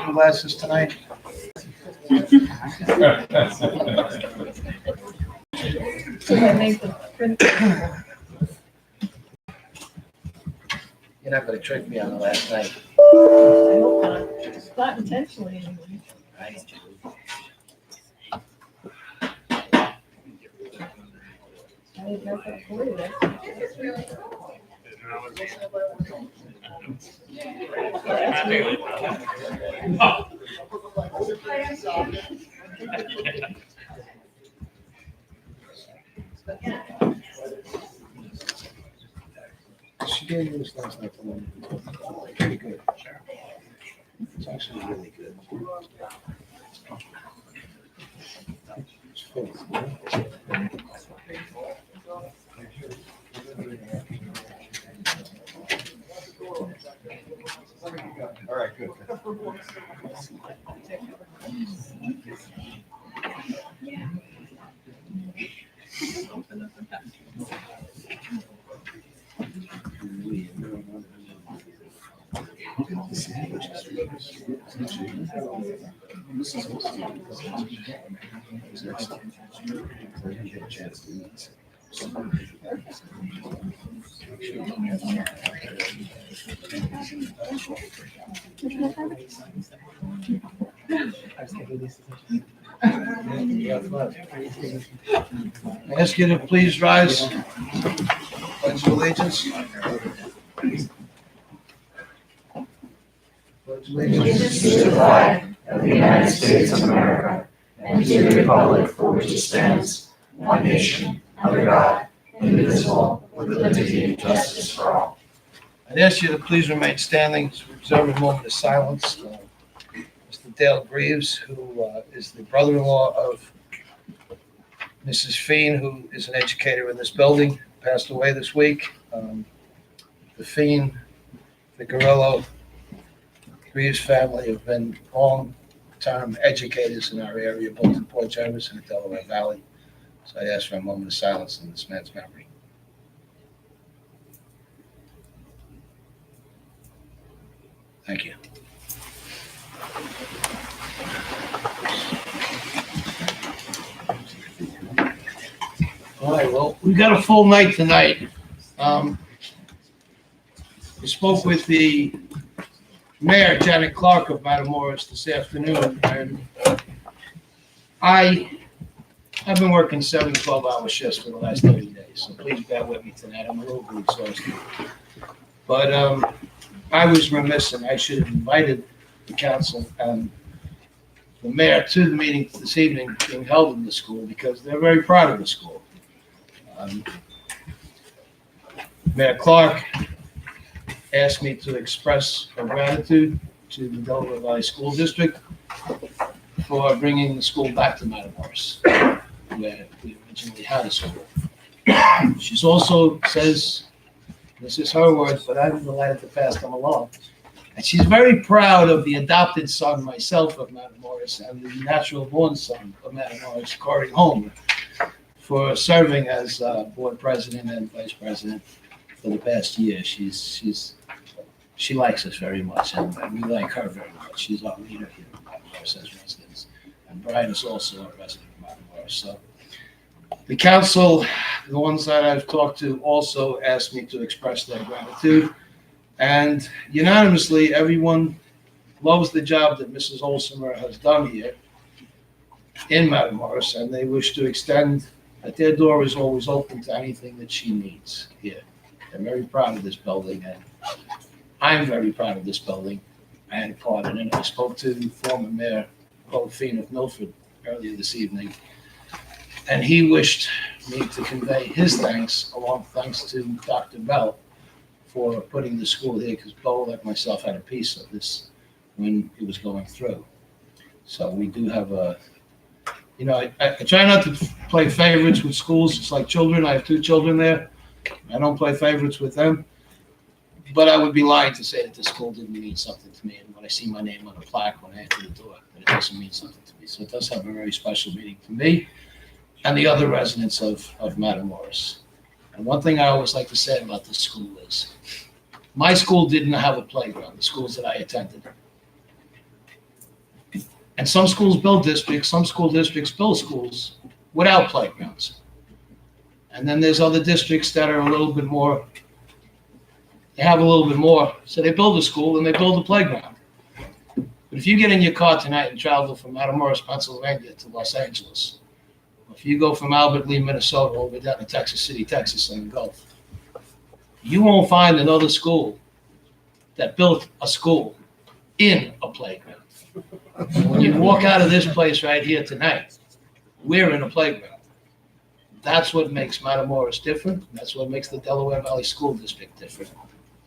reading glasses tonight? You're not gonna trick me on the last night. I hope not. It's not intentionally anyway. Right? I didn't mess up for you. She gave you this last night. Pretty good. It's actually really good. It's full. All right, good. I ask you to please rise. Pledge of allegiance. Pledge Allegiance to the flag of the United States of America and to the republic for which it stands, one nation, under God, indivisible, with liberty and justice for all. I'd ask you to please remain standing to observe a moment of silence. Mr. Dale Greaves, who is the brother-in-law of Mrs. Feen, who is an educator in this building, passed away this week. The Feen, the Guerrillo, Greaves family have been long-term educators in our area, both in Port Jervis and the Delaware Valley. So I ask for a moment of silence in this man's memory. Thank you. All right, well, we got a full night tonight. We spoke with the mayor, Janet Clark of Matamoros this afternoon, and I've been working 7 12-hour shifts for the last 30 days, so please bear with me tonight. I'm a little bit exhausted. But I was remiss, and I should have invited the council and the mayor to the meeting this evening being held in the school because they're very proud of the school. Mayor Clark asked me to express her gratitude to the Delaware Valley School District for bringing the school back to Matamoros, where we originally had a school. She also says, this is her words, but I'm delighted to pass them along. And she's very proud of the adopted son, myself, of Matamoros, and the natural-born son of Matamoros, Corey Homer, for serving as board president and vice president for the past year. She likes us very much, and we like her very much. She's our leader here at Matamoros as residents. And Brian is also a resident of Matamoros. So the council, the ones that I've talked to, also asked me to express their gratitude. And unanimously, everyone loves the job that Mrs. Olsemer has done here in Matamoros, and they wish to extend that their door is always open to anything that she needs here. They're very proud of this building, and I'm very proud of this building. I had a part in it. I spoke to former Mayor Paul Feen of Milford earlier this evening, and he wished me to convey his thanks, along thanks to Dr. Bell, for putting the school here, because Bo, like myself, had a piece of this when it was going through. So we do have a, I try not to play favorites with schools. It's like children. I have 2 children there. I don't play favorites with them. But I would be lying to say that the school didn't mean something to me. And when I see my name on a plaque when I enter the door, that it doesn't mean something to me. So it does have a very special meaning to me and the other residents of Matamoros. And one thing I always like to say about this school is, my school didn't have a playground, the schools that I attended. And some schools build districts, some school districts build schools without playgrounds. And then there's other districts that are a little bit more, they have a little bit more, so they build a school and they build a playground. But if you get in your car tonight and travel from Matamoros, Pennsylvania to Los Angeles, or if you go from Albert Lee, Minnesota, over down to Texas City, Texas, and the Gulf, you won't find another school that built a school in a playground. When you walk out of this place right here tonight, we're in a playground. That's what makes Matamoros different. That's what makes the Delaware Valley School District different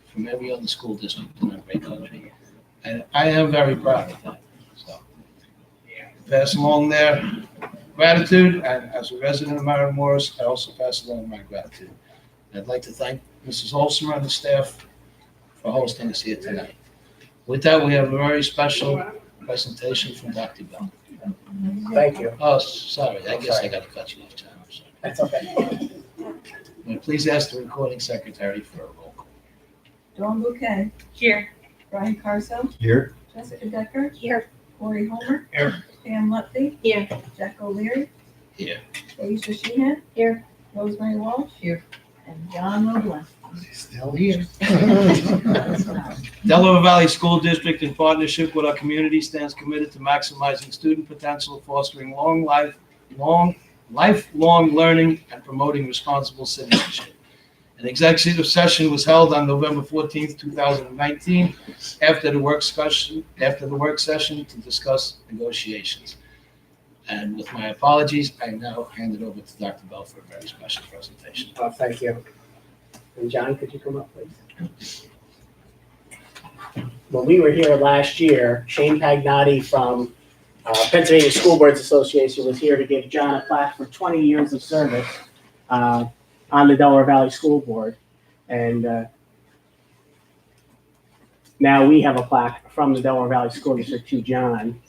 from every other school district in our great country. And I am very proud of that. So, pass along their gratitude, and as a resident of Matamoros, I also pass along my gratitude. I'd like to thank Mrs. Olson and the staff for hosting us here tonight. With that, we have a very special presentation from Dr. Bell. Thank you. Oh, sorry, I guess I got to cut you off, John. I'm sorry. That's okay. May I please ask the recording secretary for a roll call. Dawn Bouquet. Here. Brian Carso. Here. Jessica Decker. Here. Corey Homer. Here. Pam Lutfi. Here. Jack O'Leary. Here. Aisha Sheehan. Here. Rosemary Walsh. Here. And John Roblen. Still here. Delaware Valley School District, in partnership with our community, stands committed to maximizing student potential, fostering lifelong learning, and promoting responsible citizenship. An executive session was held on November 14th, 2019, after the work session to discuss negotiations. And with my apologies, I now hand it over to Dr. Bell for a very special presentation. Thank you. And John, could you come up, please? When we were here last year, Shane Pagnotti from Pennsylvania School Boards Association was here to give John a plaque for 20 years of service on the Delaware Valley School Board. And now we have a plaque from the Delaware Valley School District to John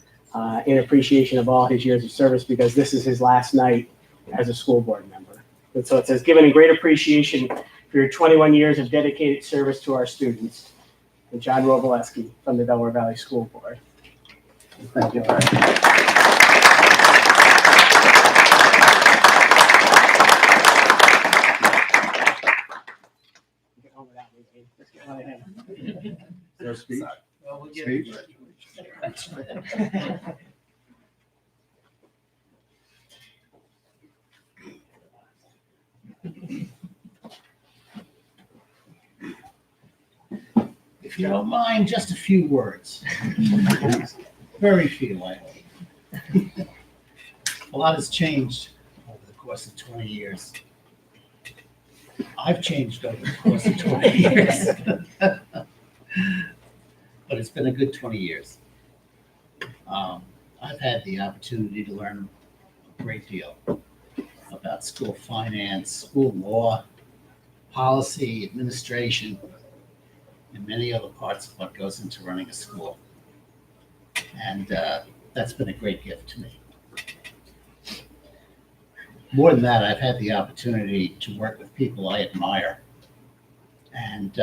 in appreciation of all his years of service, because this is his last night as a school board member. And so it says, given a great appreciation for your 21 years of dedicated service to our students. And John Robleski from the Delaware Valley School Board. Thank you. No speech? Well, we'll get Speech? If you don't mind, just a few words. Very few, I hope. A lot has changed over the course of 20 years. I've changed over the course of 20 years. But it's been a good 20 years. I've had the opportunity to learn a great deal about school finance, school law, policy, administration, and many other parts of what goes into running a school. And that's been a great gift to me. More than that, I've had the opportunity to work with people I admire. And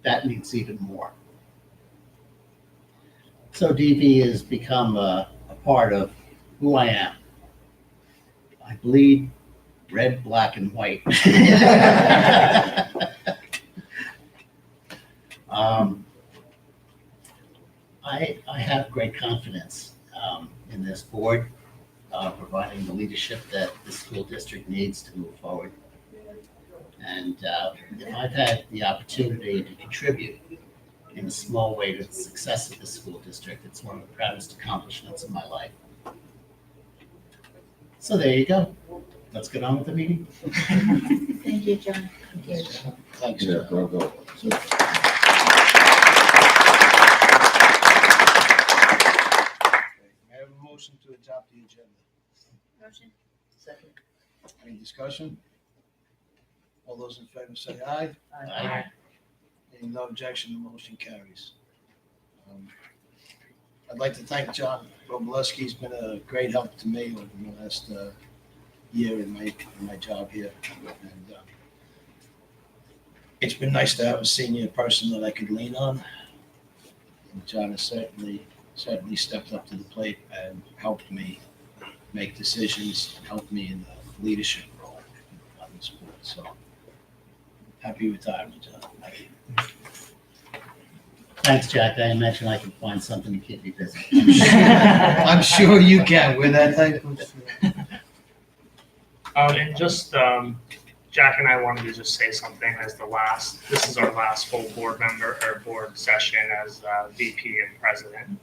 that means even more. So DV has become a part of who I am. I bleed red, black, and white. I have great confidence in this board, providing the leadership that the school district needs to move forward. And if I've had the opportunity to contribute in a small way to the success of the school district, it's one of the proudest accomplishments of my life. So there you go. Let's get on with the meeting. Thank you, John. Thank you. Thanks. Yeah, go. May I have a motion to adopt the agenda? Motion. Second. Any discussion? All those in favor say aye. Aye. Hearing no objection, the motion carries. I'd like to thank John Robleski. He's been a great help to me over the last year in my job here. And it's been nice to have a senior person that I could lean on. And John has certainly certainly stepped up to the plate and helped me make decisions, helped me in the leadership role on this board. So happy retirement, John. Thank you. Thanks, Jack. I imagine I can find something to keep you busy. I'm sure you can. We're that type of. And just, Jack and I wanted to just say something as this is our last full board member or board session as VP and president.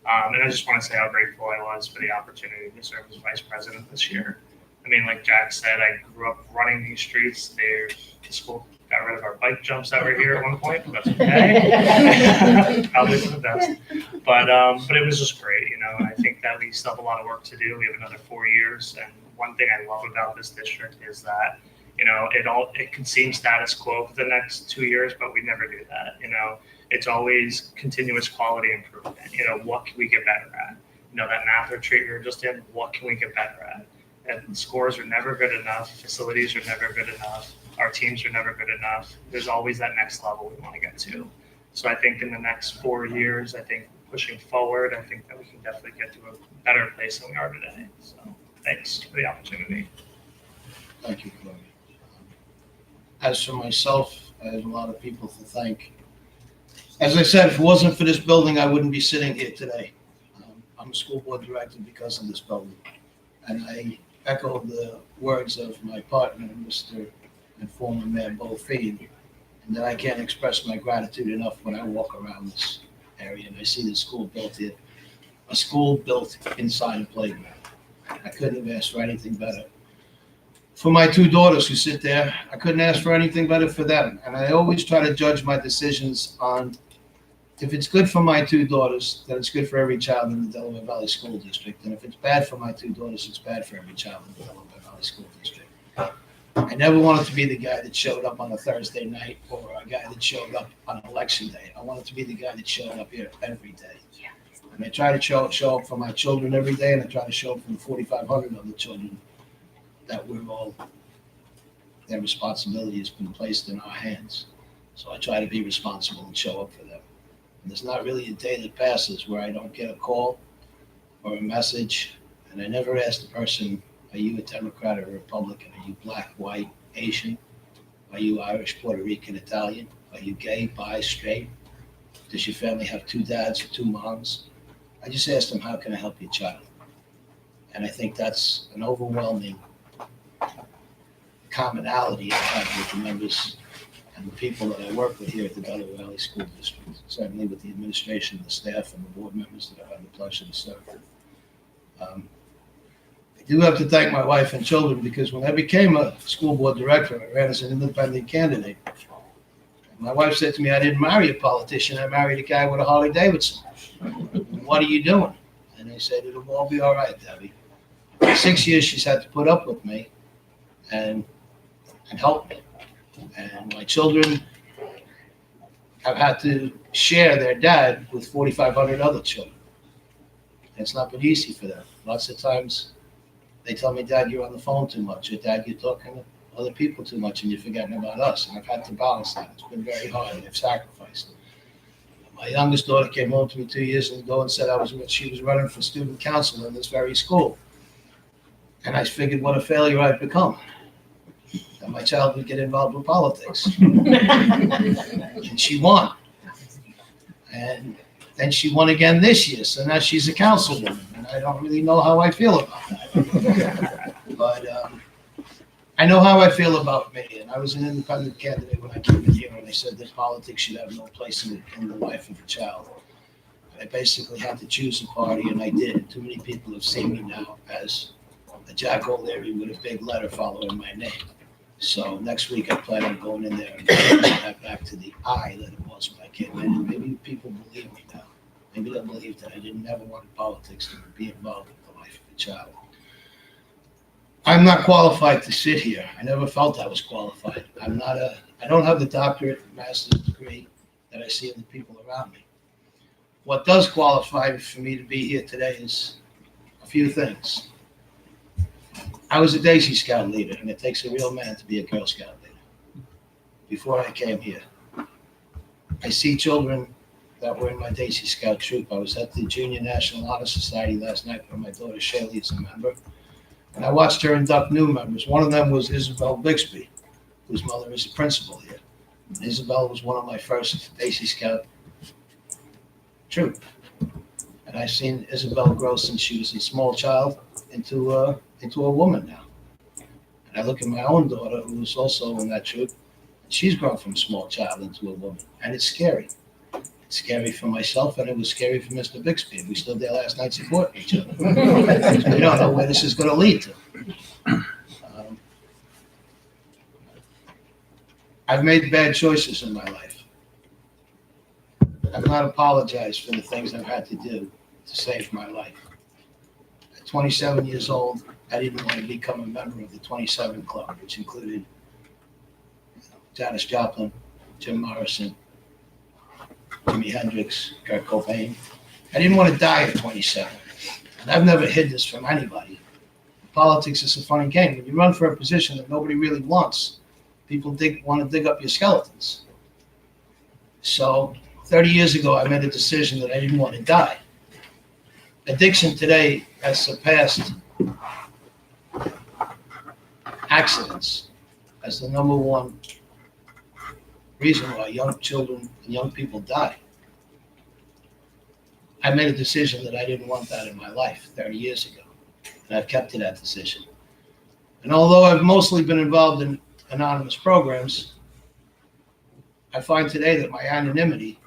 And I just want to say how grateful I was for the opportunity to serve as vice president this year. I mean, like Jack said, I grew up running these streets. The school got rid of our bike jumps that were here at one point, but that's okay. Probably for the best. But it was just great, you know, and I think that we still have a lot of work to do. We have another 4 years. And one thing I love about this district is that, you know, it can seem status quo for the next 2 years, but we never do that. You know, it's always continuous quality improvement. You know, what can we get better at? You know, that math retreat we were just in, what can we get better at? And scores are never good enough. Facilities are never good enough. Our teams are never good enough. There's always that next level we want to get to. So I think in the next 4 years, I think pushing forward, I think that we can definitely get to a better place than we are today. So thanks for the opportunity. Thank you, Chloe. As for myself, I have a lot of people to thank. As I said, if it wasn't for this building, I wouldn't be sitting here today. I'm a school board director because of this building. And I echo the words of my partner, Mr. and former Mayor Bo Feed, and that I can't express my gratitude enough when I walk around this area and I see the school built here. A school built inside a playground. I couldn't have asked for anything better. For my 2 daughters who sit there, I couldn't ask for anything better for them. And I always try to judge my decisions on if it's good for my 2 daughters, then it's good for every child in the Delaware Valley School District. And if it's bad for my 2 daughters, it's bad for every child in the Delaware Valley School District. I never wanted to be the guy that showed up on a Thursday night or a guy that showed up on election day. I wanted to be the guy that showed up here every day. And I try to show up for my children every day, and I try to show up for the 4,500 other children that their responsibility has been placed in our hands. So I try to be responsible and show up for them. And there's not really a day that passes where I don't get a call or a message, and I never ask the person, are you a Democrat or a Republican? Are you black, white, Asian? Are you Irish, Puerto Rican, Italian? Are you gay, bi, straight? Does your family have 2 dads or 2 moms? I just ask them, how can I help your child? And I think that's an overwhelming commonality I have with the members and the people that I work with here at the Delaware Valley School District, certainly with the administration, the staff, and the board members that I've had the pleasure to serve with. I do have to thank my wife and children because when I became a school board director, I ran as an independent candidate. My wife said to me, I didn't marry a politician, I married a guy with a Harley Davidson. What are you doing? And I said, it'll all be all right, Debbie. For 6 years, she's had to put up with me and help me. And my children have had to share their dad with 4,500 other children. And it's not been easy for them. Lots of times they tell me, Dad, you're on the phone too much, or Dad, you're talking to other people too much and you're forgetting about us. And I've had to balance that. It's been very hard and I've sacrificed. My youngest daughter came home to me 2 years ago and said she was running for student council in this very school. And I figured what a failure I'd become. That my child would get involved with politics. And she won. And then she won again this year. So now she's a councilwoman. And I don't really know how I feel about that. But I know how I feel about me. And I was an independent candidate when I came in here and I said that politics should have no place in the life of a child. I basically had to choose a party and I did. And too many people have seen me now as a Jack O'Leary with a big letter following my name. So next week I plan on going in there and bringing that back to the I that it was when I came in. And maybe people believe me now. Maybe they'll believe that I didn't ever want politics to be involved with the life of a child. I'm not qualified to sit here. I never felt I was qualified. I don't have the doctorate, master's degree that I see in the people around me. What does qualify for me to be here today is a few things. I was a Daisy Scout leader, and it takes a real man to be a Girl Scout leader. Before I came here, I see children that were in my Daisy Scout troop. I was at the Junior National Honor Society last night where my daughter Shaylee is a member. And I watched her induct new members. One of them was Isabel Bixby, whose mother is the principal here. And Isabel was one of my first Daisy Scout troop. And I've seen Isabel grow since she was a small child into a woman now. And I look at my own daughter, who was also in that troop. She's grown from a small child into a woman, and it's scary. It's scary for myself, and it was scary for Mr. Bixby. We stood there last night supporting each other. We don't know where this is going to lead to. I've made bad choices in my life. I've not apologized for the things I've had to do to save my life. At 27 years old, I didn't want to become a member of the 27 Club, which included Janis Joplin, Jim Morrison, Jimi Hendrix, Kurt Cobain. I didn't want to die at 27. And I've never hid this from anybody. Politics is a funny game. When you run for a position that nobody really wants, people want to dig up your skeletons. So 30 years ago, I made a decision that I didn't want to die. Addiction today has surpassed accidents as the number one reason why young children and young people die. I made a decision that I didn't want that in my life 30 years ago, and I've kept to that decision. And although I've mostly been involved in anonymous programs, I find today that my anonymity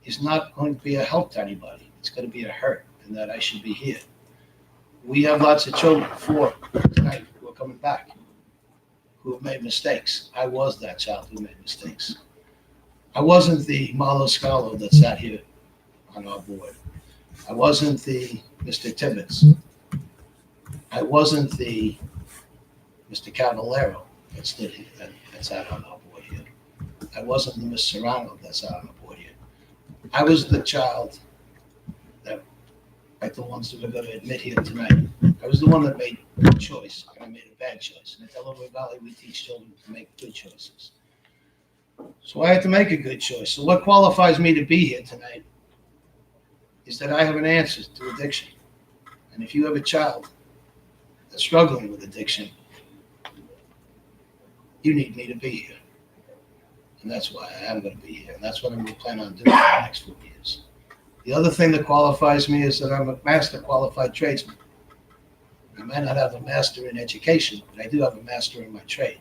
is not going to be a help to anybody. It's going to be a hurt, and that I should be here. We have lots of children, 4 tonight, who are coming back, who have made mistakes. I was that child who made mistakes. I wasn't the Marlo Scalo that sat here on our board. I wasn't the Mr. Tibbetts. I wasn't the Mr. Cavallero that stood here, that sat on our board here. I wasn't the Miss Serrano that sat on the board here. I was the child that, like the ones that are going to admit here tonight, I was the one that made a good choice, and I made a bad choice. And at Delaware Valley, we teach children to make good choices. So I had to make a good choice. So what qualifies me to be here tonight is that I have an answer to addiction. And if you have a child that's struggling with addiction, you need me to be here. And that's why I am going to be here. And that's what I'm going to plan on doing for the next 4 years. The other thing that qualifies me is that I'm a master qualified tradesman. I might not have a master in education, but I do have a master in my trade.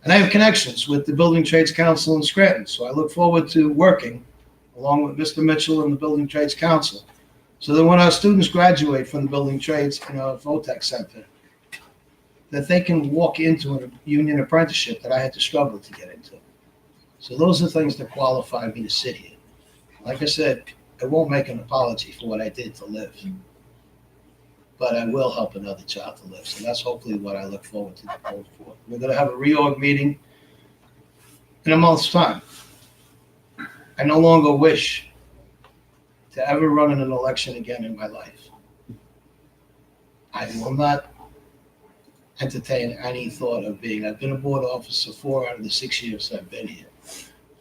And I have connections with the Building Trades Council in Scranton. So I look forward to working along with Mr. Mitchell and the Building Trades Council, so that when our students graduate from the Building Trades in our VOTEC Center, that they can walk into a union apprenticeship that I had to struggle to get into. So those are things that qualify me to sit here. Like I said, I won't make an apology for what I did to live, but I will help another child to live. So that's hopefully what I look forward to going forward. We're going to have a reorg meeting in a month's time. I no longer wish to ever run in an election again in my life. I will not entertain any thought of being. I've been a board officer 4 out of the 6 years I've been here.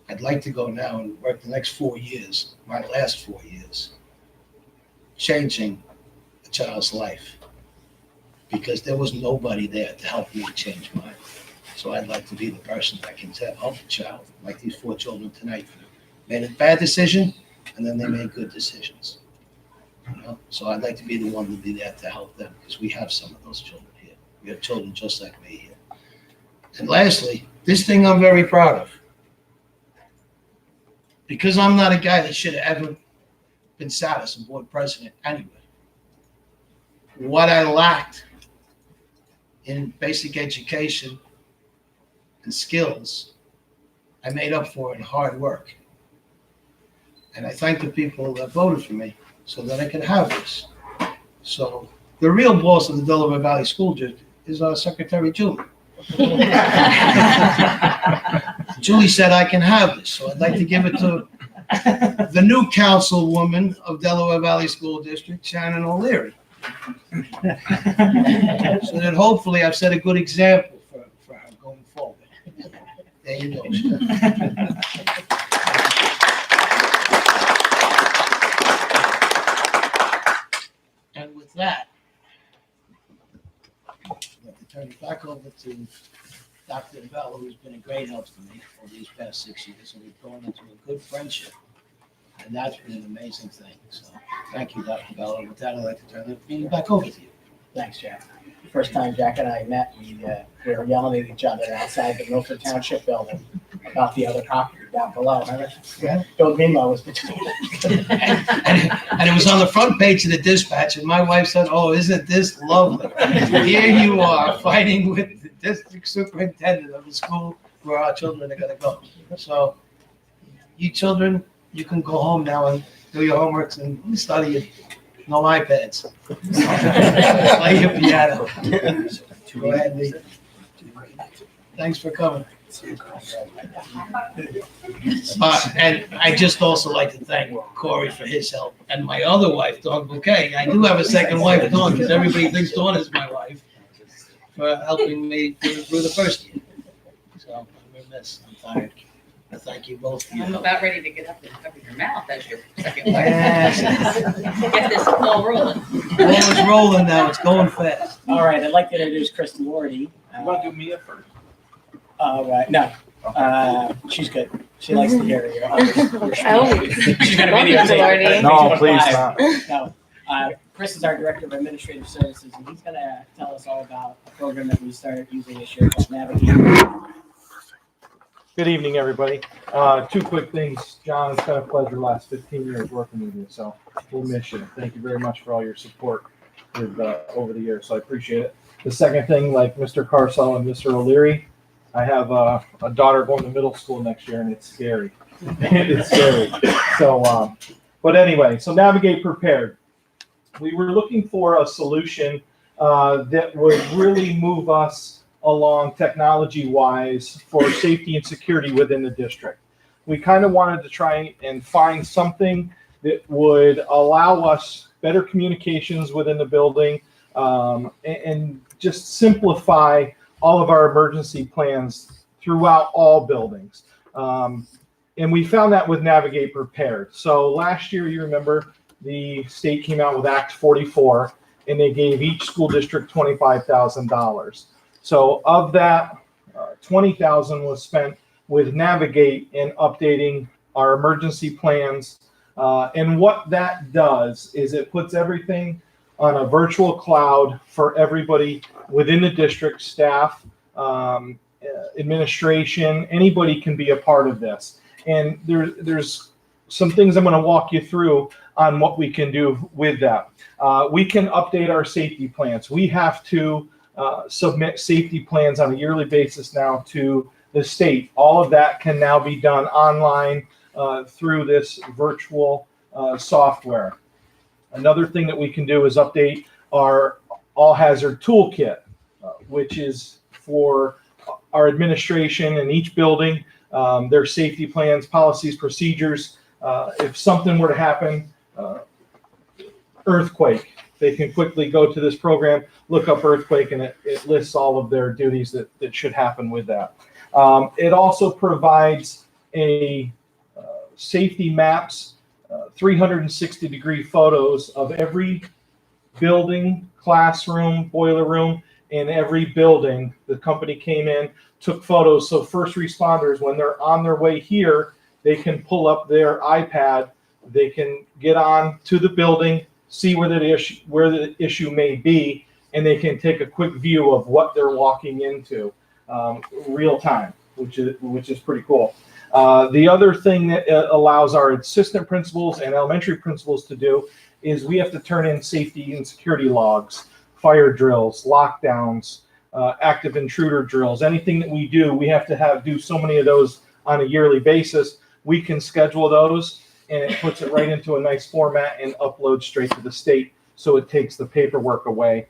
I'd like to go now and work the next 4 years, my last 4 years, changing a child's life, because there was nobody there to help me change mine. So I'd like to be the person that can help a child, like these 4 children tonight. Made a bad decision, and then they made good decisions. So I'd like to be the one to be there to help them, because we have some of those children here. We have children just like me here. And lastly, this thing I'm very proud of, because I'm not a guy that should have ever been sat as a board president anyway. What I lacked in basic education and skills, I made up for in hard work. And I thank the people that voted for me so that I could have this. So the real boss of the Delaware Valley School District is our Secretary Julie. Julie said I can have this, so I'd like to give it to the new councilwoman of Delaware Valley School District, Shannon O'Leary. So that hopefully I've set a good example for her going forward. There you go, Shannon. with that, I'd like to turn it back over to Dr. Bell, who's been a great help to me over these past 6 years, and we've grown into a good friendship. And that's been an amazing thing. So thank you, Dr. Bell. And with that, I'd like to turn the meeting back over to you. Thanks, Jack. First time Jack and I met, we were yelling at each other outside the Milford Township building about the other property down below. Remember? Yeah. Bill Greenlaw was between us. And it was on the front page of the dispatch, and my wife said, "Oh, isn't this lovely?" Here you are fighting with the district superintendent of the school where our children are gonna go. So you children, you can go home now and do your homeworks and study it. No iPads. Play your piano. Go ahead, Lee. Thanks for coming. And I just also like to thank Corey for his help, and my other wife, Dawn Bouquet. I do have a second wife, Dawn, because everybody thinks Dawn is my wife, for helping me through the first year. So I'm remiss, I'm tired. I thank you both for your I'm help. about ready to get up and cover your mouth as your second wife. Yes. Get this ball rolling. Ball is rolling now, it's going fast. All right, I'd like to introduce Kristen Lordy. You want to do Mia first? No, she's good. She likes to hear you. Always. She's gonna Welcome, videotape. Lordy. Facebook Live. No, Chris is our Director of Administrative Services, and he's gonna tell us all about a program that we started using this year called Navigate. Good evening, everybody. Two quick things. John, it's been a pleasure the last 15 years working with you, so we'll miss you. Thank you very much for all your support with, over the years, so I appreciate it. The second thing, like Mr. Carsell and Mr. O'Leary, I have a daughter going to middle school next year, and it's scary. It's scary. So, but anyway, so Navigate Prepared. We were looking for a solution that would really move us along technology-wise for safety and security within the district. We kind of wanted to try and find something that would allow us better communications within the building, and just simplify all of our emergency plans throughout all buildings. And we found that with Navigate Prepared. So last year, you remember, the state came out with Act 44, and they gave each school district $25,000. So of that, $20,000 was spent with Navigate and updating our emergency plans. And what that does is it puts everything on a virtual cloud for everybody within the district, staff, administration, anybody can be a part of this. And there's some things I'm going to walk you through on what we can do with that. We can update our safety plans. We have to submit safety plans on a yearly basis now to the state. All of that can now be done online through this virtual software. Another thing that we can do is update our all hazard toolkit, which is for our administration in each building, their safety plans, policies, procedures. If something were to happen, earthquake, they can quickly go to this program, look up earthquake, and it lists all of their duties that should happen with that. It also provides a safety maps, 360-degree photos of every building, classroom, boiler room, in every building. The company came in, took photos, so first responders, when they're on their way here, they can pull up their iPad, they can get on to the building, see where the issue may be, and they can take a quick view of what they're walking into, real time, which is pretty cool. The other thing that allows our assistant principals and elementary principals to do is we have to turn in safety and security logs, fire drills, lockdowns, active intruder drills. Anything that we do, we have to do so many of those on a yearly basis. We can schedule those, and it puts it right into a nice format and uploads straight to the state. So it takes the paperwork away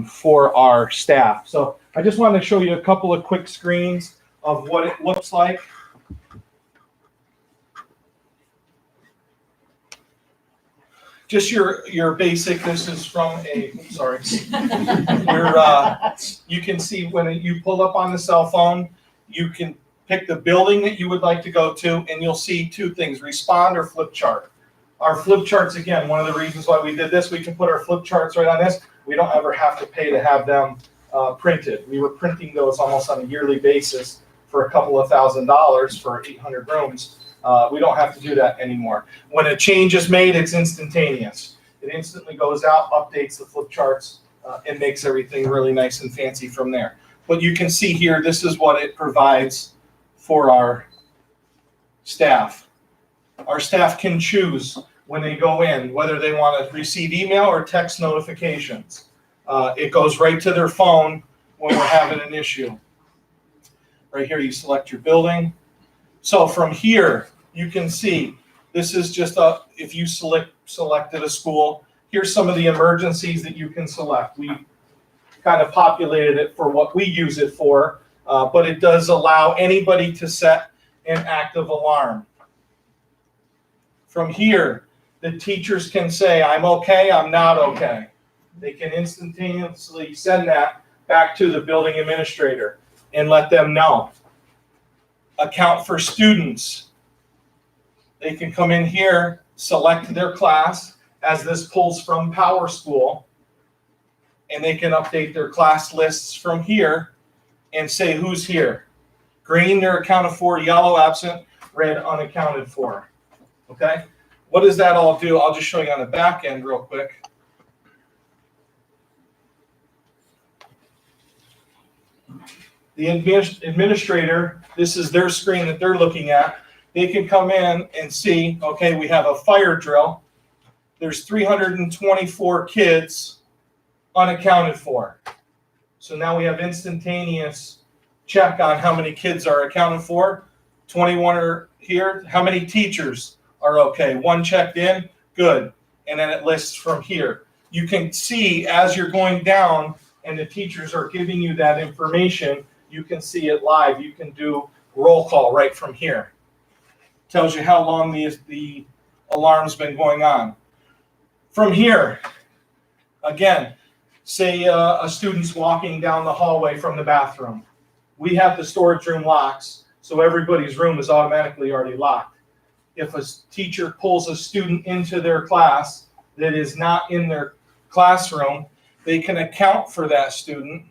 for our staff. So I just wanted to show you a couple of quick screens of what it looks like. Just your basic, this is from sorry, where you can see when you pull up on the cell phone, you can pick the building that you would like to go to, and you'll see two things, respond or flip chart. Our flip charts, again, one of the reasons why we did this, we can put our flip charts right on this. We don't ever have to pay to have them printed. We were printing those almost on a yearly basis for a couple of $1,000s for 800 rooms. We don't have to do that anymore. When a change is made, it's instantaneous. It instantly goes out, updates the flip charts, and makes everything really nice and fancy from there. But you can see here, this is what it provides for our staff. Our staff can choose when they go in whether they want to receive email or text notifications. It goes right to their phone when we're having an issue. Right here, you select your building. So from here, you can see this is just if you selected a school, here's some of the emergencies that you can select. We kind of populated it for what we use it for, but it does allow anybody to set an active alarm. From here, the teachers can say, I'm okay, I'm not okay. They can instantaneously send that back to the building administrator and let them know. Account for students. They can come in here, select their class as this pulls from PowerSchool, and they can update their class lists from here and say who's here. Green, they're accounted for, yellow, absent, red, unaccounted for. Okay? What does that all do? I'll just show you on the back end real quick. The administrator, this is their screen that they're looking at. They can come in and see, okay, we have a fire drill. There's 324 kids unaccounted for. So now we have instantaneous check on how many kids are accounted for. 21 are here. How many teachers are okay? 1 checked in, good. And then it lists from here. You can see as you're going down and the teachers are giving you that information, you can see it live. You can do roll call right from here. Tells you how long the alarm's been going on. From here, again, say a student's walking down the hallway from the bathroom. We have the storage room locks, so everybody's room is automatically already locked. If a teacher pulls a student into their class that is not in their classroom, they can account for that student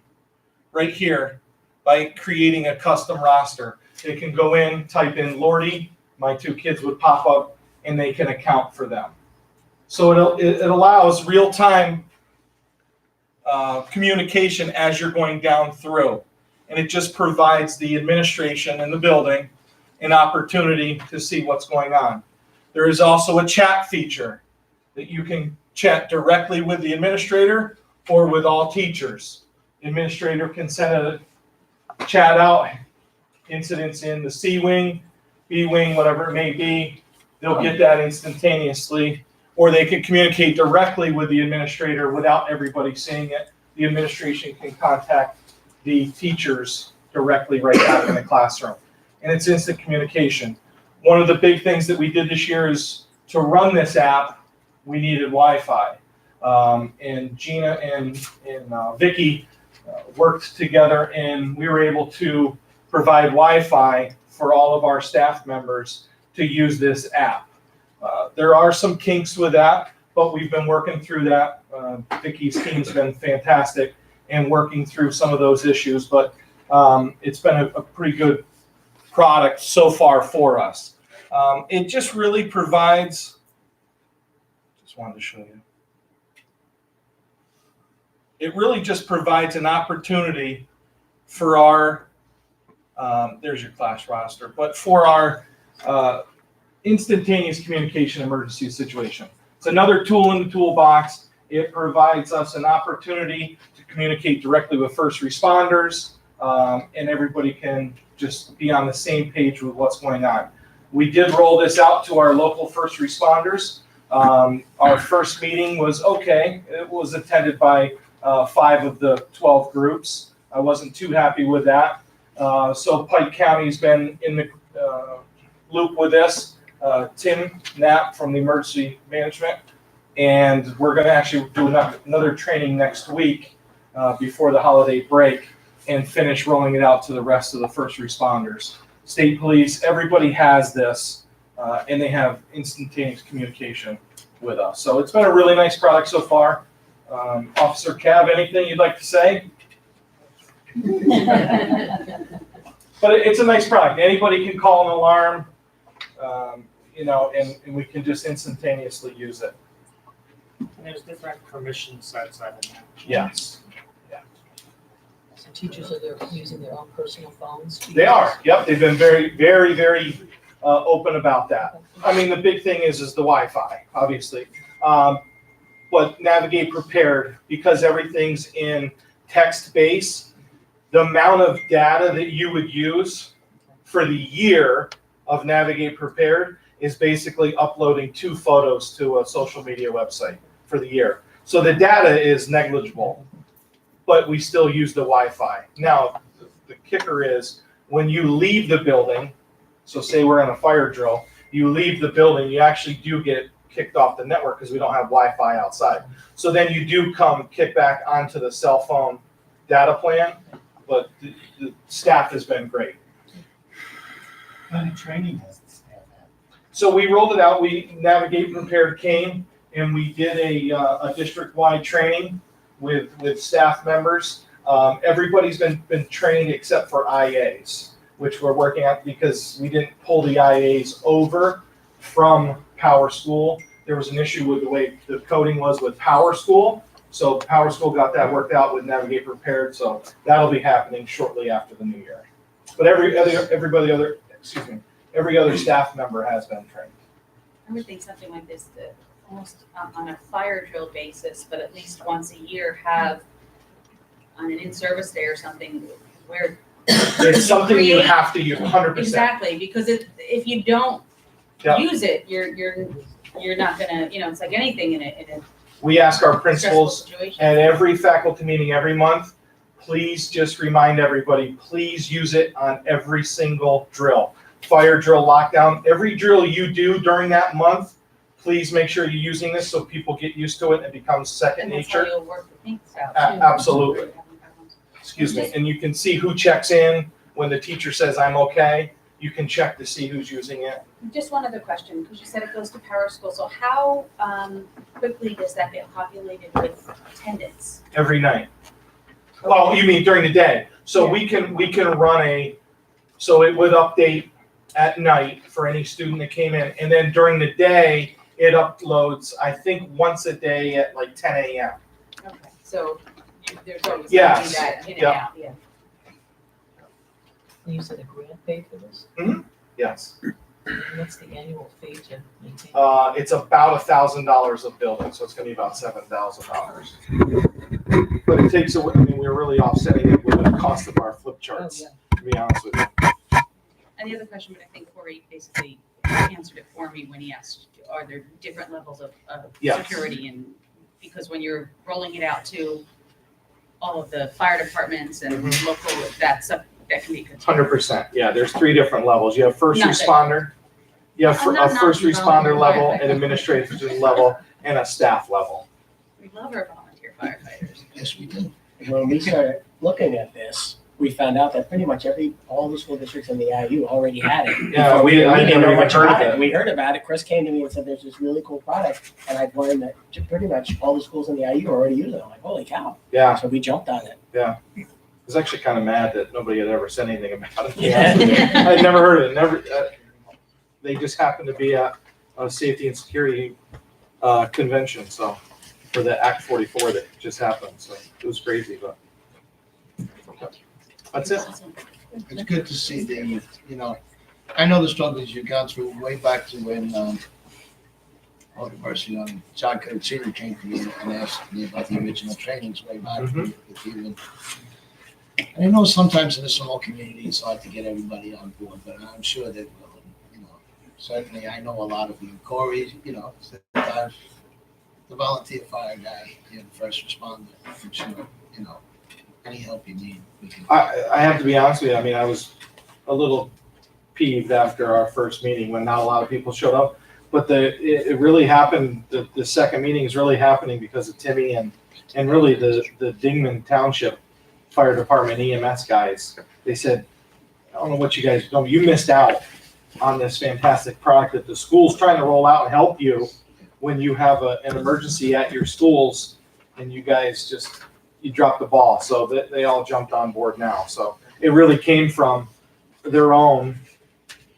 right here by creating a custom roster. They can go in, type in Lordy, my 2 kids would pop up, and they can account for them. So it allows real-time communication as you're going down through. And it just provides the administration in the building an opportunity to see what's going on. There is also a chat feature that you can chat directly with the administrator or with all teachers. The administrator can send a chat out, incidents in the C wing, B wing, whatever it may be. They'll get that instantaneously, or they can communicate directly with the administrator without everybody seeing it. The administration can contact the teachers directly right back in the classroom. And it's instant communication. One of the big things that we did this year is to run this app, we needed Wi-Fi. And Gina and Vicky worked together, and we were able to provide Wi-Fi for all of our staff members to use this app. There are some kinks with that, but we've been working through that. Vicky's team's been fantastic in working through some of those issues, but it's been a pretty good product so far for us. It just really provides, just wanted to show you. It really just provides an opportunity for our, there's your class roster, but for our instantaneous communication emergency situation. It's another tool in the toolbox. It provides us an opportunity to communicate directly with first responders, and everybody can just be on the same page with what's going on. We did roll this out to our local first responders. Our first meeting was okay. It was attended by 5 of the 12 groups. I wasn't too happy with that. So Pike County's been in the loop with this. Tim Knapp from the emergency management. And we're going to actually do another training next week before the holiday break and finish rolling it out to the rest of the first responders. State police, everybody has this. and they have instantaneous communication with us. So it's been a really nice product so far. Officer Cav, anything you'd like to say? But it's a nice product. Anybody can call an alarm, and we can just instantaneously use it. And there's different permission sets I didn't have. Yes. So teachers are there using their own personal phones? to They use? are. Yep. They've been very, very, very open about that. I mean, the big thing is the Wi-Fi, obviously. But Navigate Prepared, because everything's in text base, the amount of data that you would use for the year of Navigate Prepared is basically uploading 2 photos to a social media website for the year. So the data is negligible, but we still use the Wi-Fi. Now, the kicker is when you leave the building, so say we're in a fire drill, you leave the building, you actually do get kicked off the network because we don't have Wi-Fi outside. So then you do come kick back onto the cell phone data plan, but the staff has been great. What kind of training has the staff had? So we rolled it out, Navigate Prepared came and we did a district-wide training with staff members. Everybody's been trained except for IAs, which we're working on because we didn't pull the IAs over from Power School. There was an issue with the way the coding was with Power School. So Power School got that worked out with Navigate Prepared. So that'll be happening shortly after the new year. But every other staff member has been trained. I would think something like this, that almost on a fire drill basis, but at least once a year have on an in-service day or something where. It's something you have to use 100%. Exactly, because if you don't Yeah. use it, you're not gonna, it's like anything in a We ask our stressful principals situation. at every faculty meeting every month, please just remind everybody, please use it on every single drill. Fire drill, lockdown, every drill you do during that month, please make sure you're using this so people get used to it and it becomes second And that's how nature. you'll work the kinks out too. Absolutely. Excuse me, and you can see who checks in when the teacher says, I'm okay. You can check to see who's using it. Just one other question, because you said it goes to Power School, so how quickly does that get populated with attendance? Every night. Well, you mean during the day. So we can run so it would update at night for any student that came in. And then during the day, it uploads, I think, once a day at like 10 a.m. Okay, so there's always Yes, something that in and yeah. out, yeah. You said a grant paid for this? Yes. What's the annual fee to maintain? It's about $1,000 a building, so it's gonna be about $7,000. But it takes away, we're really offsetting it with the cost of our flip charts, to be honest with you. And the other question, but I think Corey basically answered it for me when he asked, are there different levels of Yes. security? And because when you're rolling it out to all of the fire departments and local, that can be contained. 100%, yeah, there's 3 different levels. You have first Not that- responder, you have I'm not a first knocking responder level, volunteer an administrative level, and a staff level. We love our volunteer firefighters. Yes, we do. When we started looking at this, we found out that pretty much all the school districts in the IU already had it. Yeah, Before I didn't never know even much heard of about it. We heard about it. Chris came to me and said, there's this really cool product. And I've learned that pretty much all the schools in the IU are already using it. I'm like, holy cow. Yeah, So we jumped on it. I was actually kind of mad that nobody had ever said anything about it. Yeah. I'd never heard of it, they just happened to be at a safety and security convention, so, for the Act 44 that just happened, so it was crazy, but. That's it. It's good to see the, I know the struggles you got through way back to when, all the mercy on John Code Senior came to me and asked me about the original trainings way back with you. And I know sometimes in a small community, it's hard to get everybody on board, but I'm sure they will. And, certainly I know a lot of you, Corey, the volunteer fire guy, the first responder, I'm sure, any help you need, we can. I have to be honest with you, I was a little peeved after our first meeting when not a lot of people showed up. But it really happened, the second meeting is really happening because of Timmy and really the Dingman Township Fire Department EMS guys. They said, I don't know what you guys do, you missed out on this fantastic product that the school's trying to roll out and help you when you have an emergency at your schools and you guys you dropped the ball. So they all jumped on board now. So it really came from their own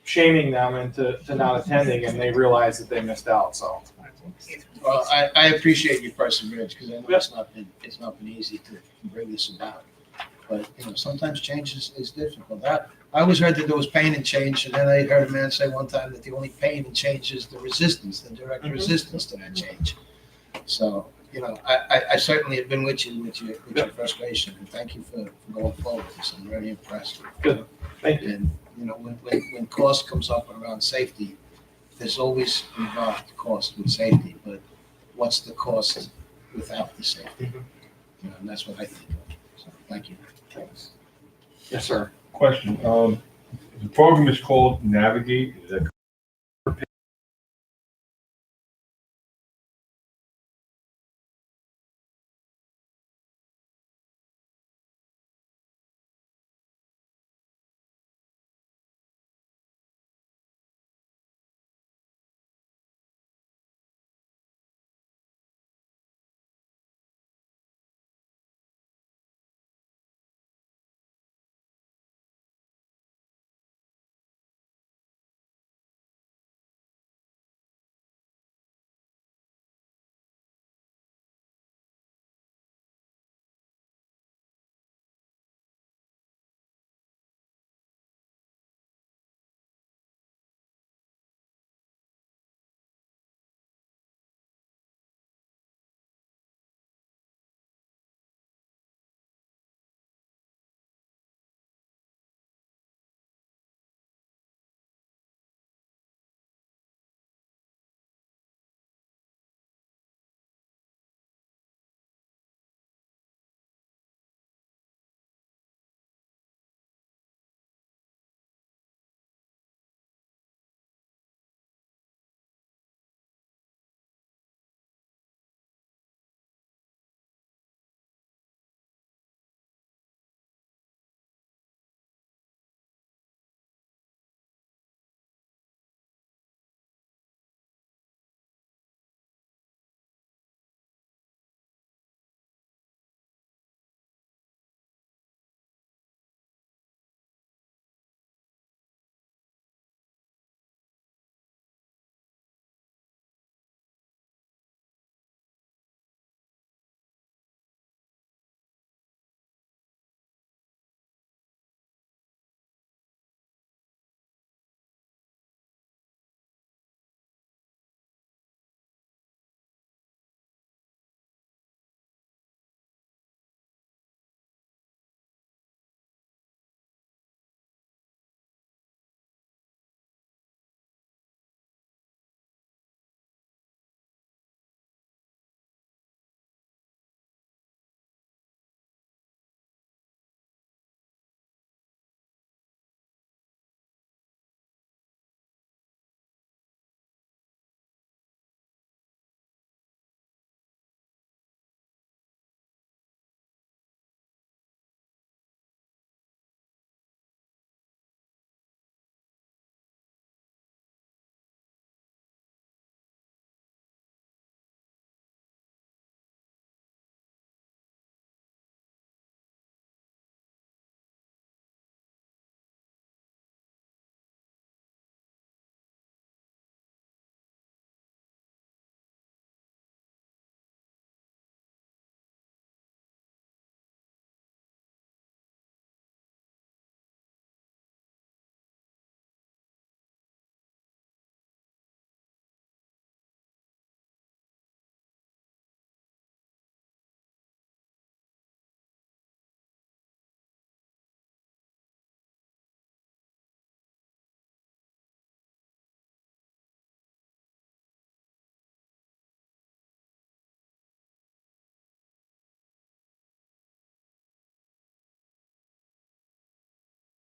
shaming them into not attending, and they realized that they missed out. So Well, I appreciate your perseverance, because I know it's not been easy to bring this about. But, sometimes change is difficult. I always heard that there was pain in change, and then I heard a man say one time that the only pain in change is the resistance, the direct resistance to that change. So, I certainly have been with you with your frustration, and thank you for going forward with this. I'm very impressed. Good. Thank you. And, when cost comes up around safety, there's always involved cost with safety, but what's the cost without the safety? And that's what I think of. So, thank you. Thanks. Yes, sir. Question, the program is called Navigate, is that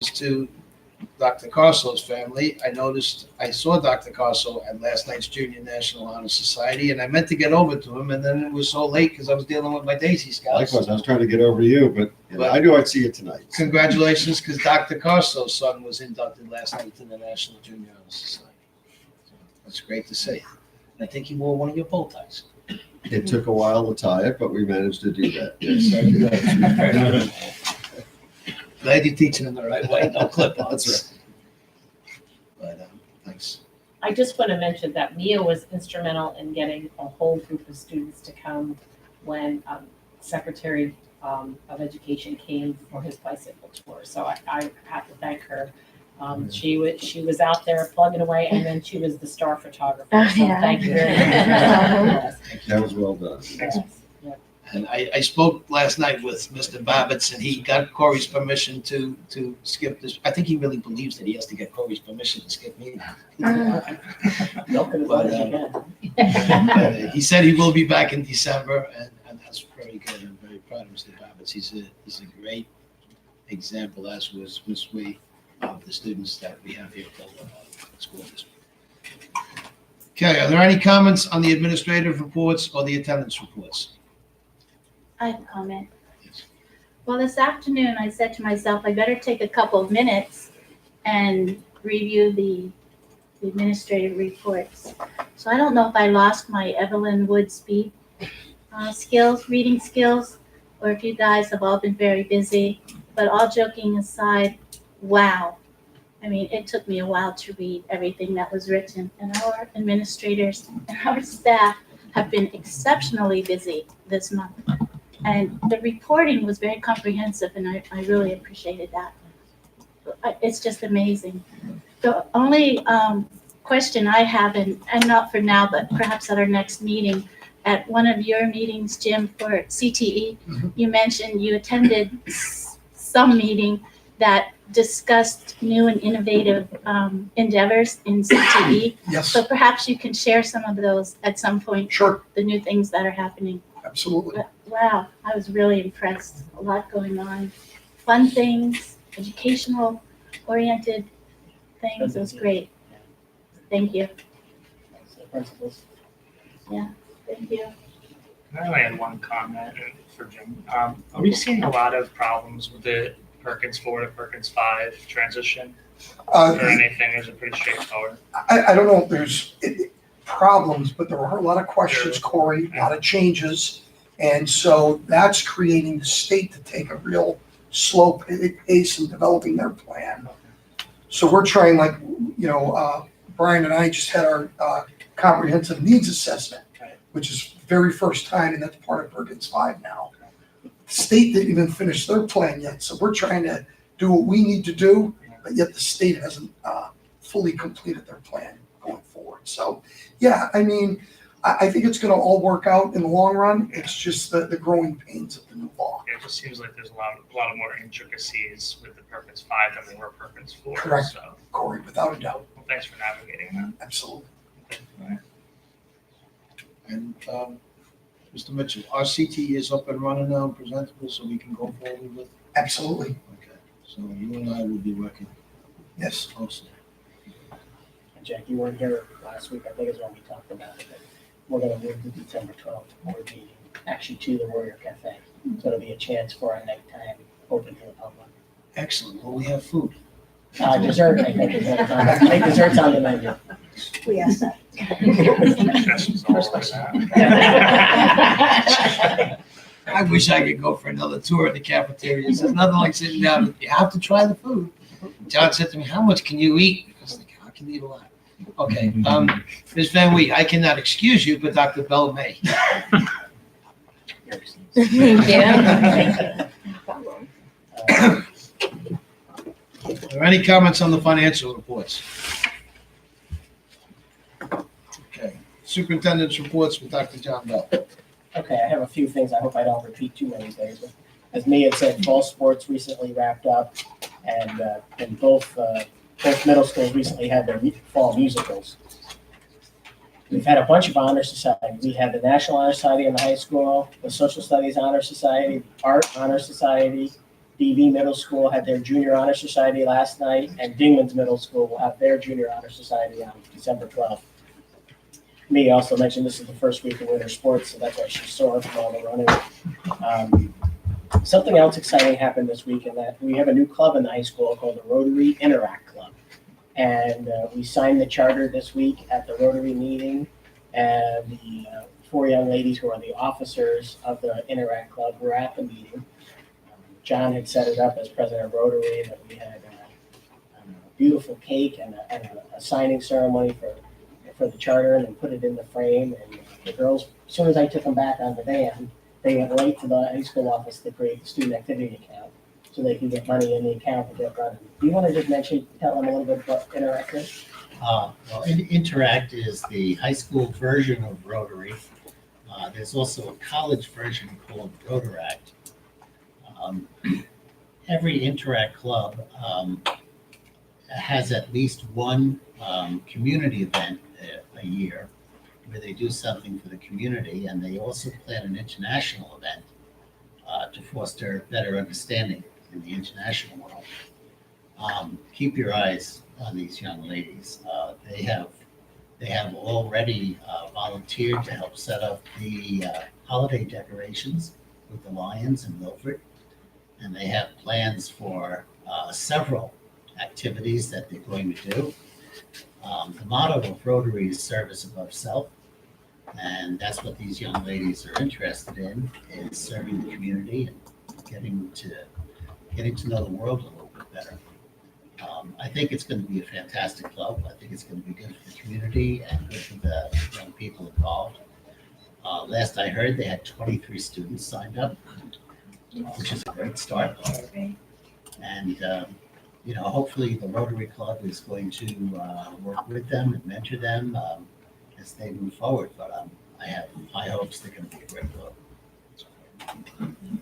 To Dr. Carso's family. I saw Dr. Carso at last night's Junior National Honor Society, and I meant to get over to him, and then it was so late because I was dealing with my Daisy Scouts. Likewise, I was trying to get over to you, but I knew I'd see you tonight. Congratulations, because Dr. Carso's son was inducted last night to the National Junior Honor Society. That's great to see. And I think he wore one of your bow ties. It took a while to tie it, but we managed to do that. Yes. Glad you're teaching him the right way, no clip-ons. That's But, thanks. I just want to mention that Mia was instrumental in getting a whole group of students to come when Secretary of Education came for his bicycle tour. So I have to thank her. She was out there plugging away, and then she was the star photographer. So Yeah. thank you very much. That was well done. Yes. And I spoke last night with Mr. Babbitts, and he got Corey's permission to skip this. I think he really believes that he has to get Corey's permission to skip meetings. Milk it as long as you can. He said he will be back in December, and that's very good. I'm very proud of Mr. Babbitts. He's a great example, as was Ms. Wee, of the students that we have here at the school district. Okay, are there any comments on the administrative reports or the attendance reports? I have a comment. Well, this afternoon, I said to myself, I better take a couple of minutes and review the administrative reports. So I don't know if I lost my Evelyn Wood speed skills, reading skills, or if you guys have all been very busy. But all joking aside, wow. I mean, it took me a while to read everything that was written, and our administrators and our staff have been exceptionally busy this month. And the reporting was very comprehensive, and I really appreciated that. It's just amazing. The only question I have, and not for now, but perhaps at our next meeting, at one of your meetings, Jim, for CTE, you mentioned you attended some meeting that discussed new and innovative endeavors in CTE. Yes, So perhaps you can share some of those at some point, sure, the new things that are happening. absolutely. Wow, I was really impressed. A lot going on. Fun things, educational oriented things. It was great. Thank you. Principals. Thank you. I only had one comment for Jim. Are we seeing a lot of problems with the Perkins 4 to Perkins 5 transition or anything? Is it pretty straightforward? I don't know if there's problems, but there are a lot of questions, Corey, a lot of changes. And so that's creating the state to take a real slow pace in developing their plan. So we're trying, like, Brian and I just had our comprehensive needs assessment, which is very first time, and that's part of Perkins 5 now. The state didn't even finish their plan yet, so we're trying to do what we need to do, but yet the state hasn't fully completed their plan going forward. So, yeah, I mean, I think it's going to all work out in the long run. It's just the growing pains of the new law. It just seems like there's a lot of more intricacies with the Perkins 5 than there were Perkins 4. Correct. So, Corey, without a doubt, well, thanks for navigating that. absolutely. And Mr. Mitchell, our CTE is up and running now and presentable, so we can go forward with? Absolutely, Okay, so you and I will be working yes. closely. Jack, you weren't here last week, I think is when we talked about it, but we're gonna move the December 12th board meeting, actually to the Warrior Cafe. So it'll be a chance for our next time open to the public. Excellent, well, we have food. Dessert, I think dessert's on the menu. We asked that. That's all First over question. that. I wish I could go for another tour of the cafeteria. There's nothing like sitting down, you have to try the food. John said to me, how much can you eat? I was like, I can eat a lot. Okay, Ms. Van Wee, I cannot excuse you, but Dr. Bell may. Yeah. Are there any comments on the financial reports? Okay, superintendent's reports with Dr. John Bell. Okay, I have a few things. I hope I don't repeat too many things. But as Mia had said, fall sports recently wrapped up, and both middle schools recently had their fall musicals. We've had a bunch of honor societies. We had the National Honor Society in the high school, the Social Studies Honor Society, Art Honor Society, DV Middle School had their Junior Honor Society last night, and Dingman's Middle School will have their Junior Honor Society on December 12th. Me also mentioned this is the first week of winter sports, so that's why she's sore from all the running. Something else exciting happened this week in that we have a new club in the high school called the Rotary Interact Club. And we signed the charter this week at the Rotary meeting, and the 4 young ladies who are the officers of the Interact Club were at the meeting. John had set it up as president of Rotary, that we had a beautiful cake and a signing ceremony for the charter, and then put it in the frame. And the girls, as soon as I took them back on the van, they went right to the high school office to create the student activity account so they can get money in the account to get running. Do you want to just tell them a little bit about Interact is? Well, Interact is the high school version of Rotary. There's also a college version called Rotaract. Every Interact club has at least one community event a year where they do something for the community, and they also plan an international event to foster better understanding in the international world. Keep your eyes on these young ladies. They have already volunteered to help set up the holiday decorations with the Lions in Milford, and they have plans for several activities that they're going to do. The motto of Rotary is service above self, and that's what these young ladies are interested in, is serving the community and getting to know the world a little bit better. I think it's going to be a fantastic club. I think it's going to be good for the community and good for the young people involved. Last I heard, they had 23 students signed up, which is a great start. And hopefully the Rotary Club is going to work with them and mentor them as they move forward. But I have high hopes they're going to be a great club.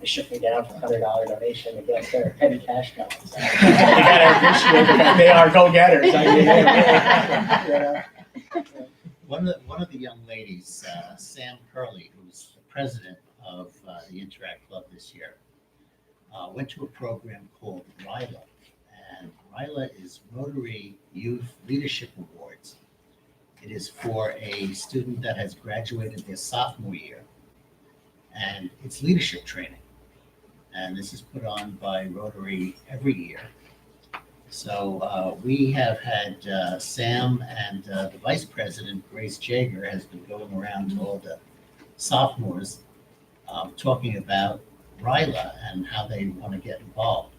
They shook me down for $100 donation to get their petty cash going. So you gotta appreciate that they are go-getters. I mean, One of the young ladies, Sam Curley, who's the president of the Interact Club this year, went to a program called RILA. And RILA is Rotary Youth Leadership Awards. It is for a student that has graduated their sophomore year, and it's leadership training. And this is put on by Rotary every year. So we have had Sam and the vice president, Grace Jager, has been going around to all the sophomores talking about RILA and how they want to get involved.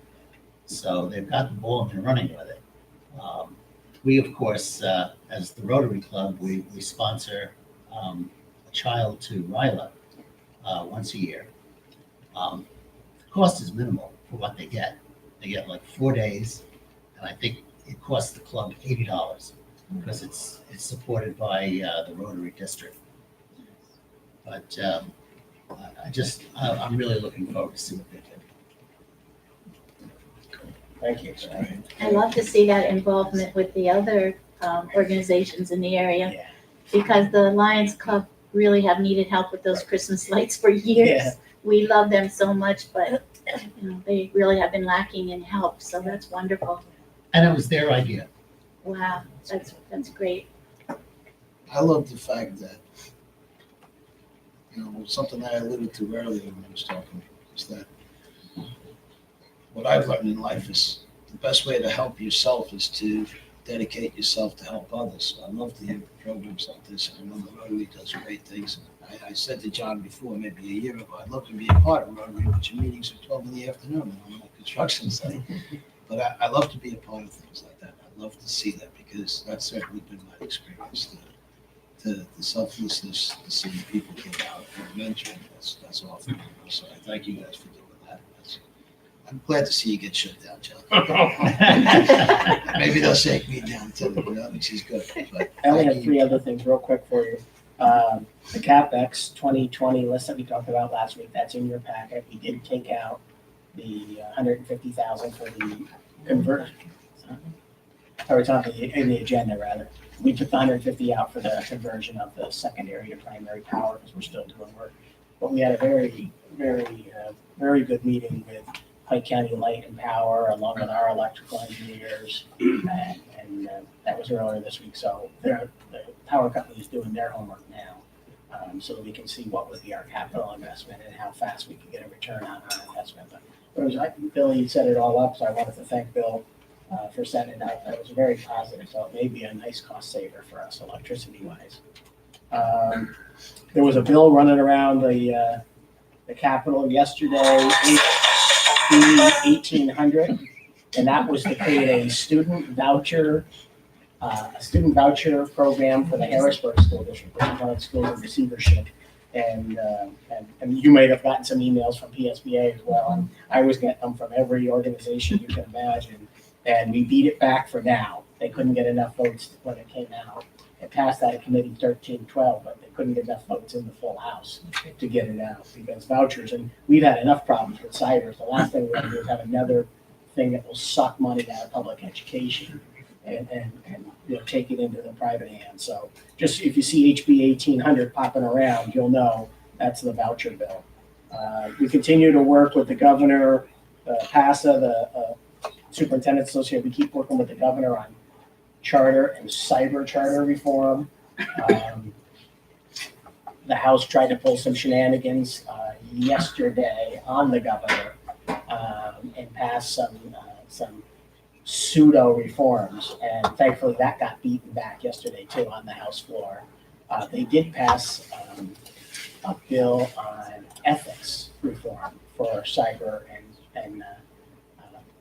So they've got the ball and they're running with it. We, of course, as the Rotary Club, we sponsor a child to RILA once a year. The cost is minimal for what they get. They get like 4 days, and I think it costs the club $80 because it's supported by the Rotary District. But I'm really looking forward to see what they do. Thank you. I love to see that involvement with the other organizations in the area, Yeah. because the Lions Club really have needed help with those Christmas lights for years. Yeah. We love them so much, but they really have been lacking in help, so that's wonderful. And it was their idea. Wow, that's great. I love the fact that, something that I alluded to earlier when I was talking, is that what I've learned in life is the best way to help yourself is to dedicate yourself to help others. So I love to hear programs like this. I know the Rotary does great things. I said to John before, maybe a year ago, I'd love to be a part of Rotary, but your meetings are 12 in the afternoon and I'm on a construction site. But I love to be a part of things like that. I love to see that because that's certainly been my experience. The selflessness to see people get out and mentoring, that's awesome. So I thank you guys for doing that. I'm glad to see you get shut down, John. Maybe they'll shake me down too, which is good. But I only have 3 other things real quick for you. The CapEx 2020 list that we talked about last week, that's in your packet. We did take out the $150,000 for the conversion. Or it's on in the agenda rather. We took the 150 out for the conversion of the secondary to primary power because we're still doing work. But we had a very, very, very good meeting with Pike County Light and Power, along with our electrical engineers. And that was earlier this week. So the power company is doing their homework now, so that we can see what would be our capital investment and how fast we can get a return on our investment. But Billy set it all up, so I wanted to thank Bill for setting it up. That was very positive, so it may be a nice cost saver for us electricity-wise. There was a bill running around the Capitol yesterday, HB 1800, and that was to create a student voucher program for the Harrisburg School District, which is one of the schools in receivership. And you might have gotten some emails from PSBA as well. And I always get them from every organization you can imagine. And we beat it back for now. They couldn't get enough votes when it came out. It passed out of committee 13-12, but they couldn't get enough votes in the full House to get it out because vouchers. And we've had enough problems with CYDRs. The last thing we want to do is have another thing that will suck money out of public education and take it into the private hands. So just if you see HB 1800 popping around, you'll know that's the voucher bill. We continue to work with the governor, PASA, the Superintendent Association. We keep working with the governor on charter and cyber charter reform. The House tried to pull some shenanigans yesterday on the governor and pass some pseudo reforms, and thankfully that got beaten back yesterday too on the House floor. They did pass a bill on ethics reform for cyber and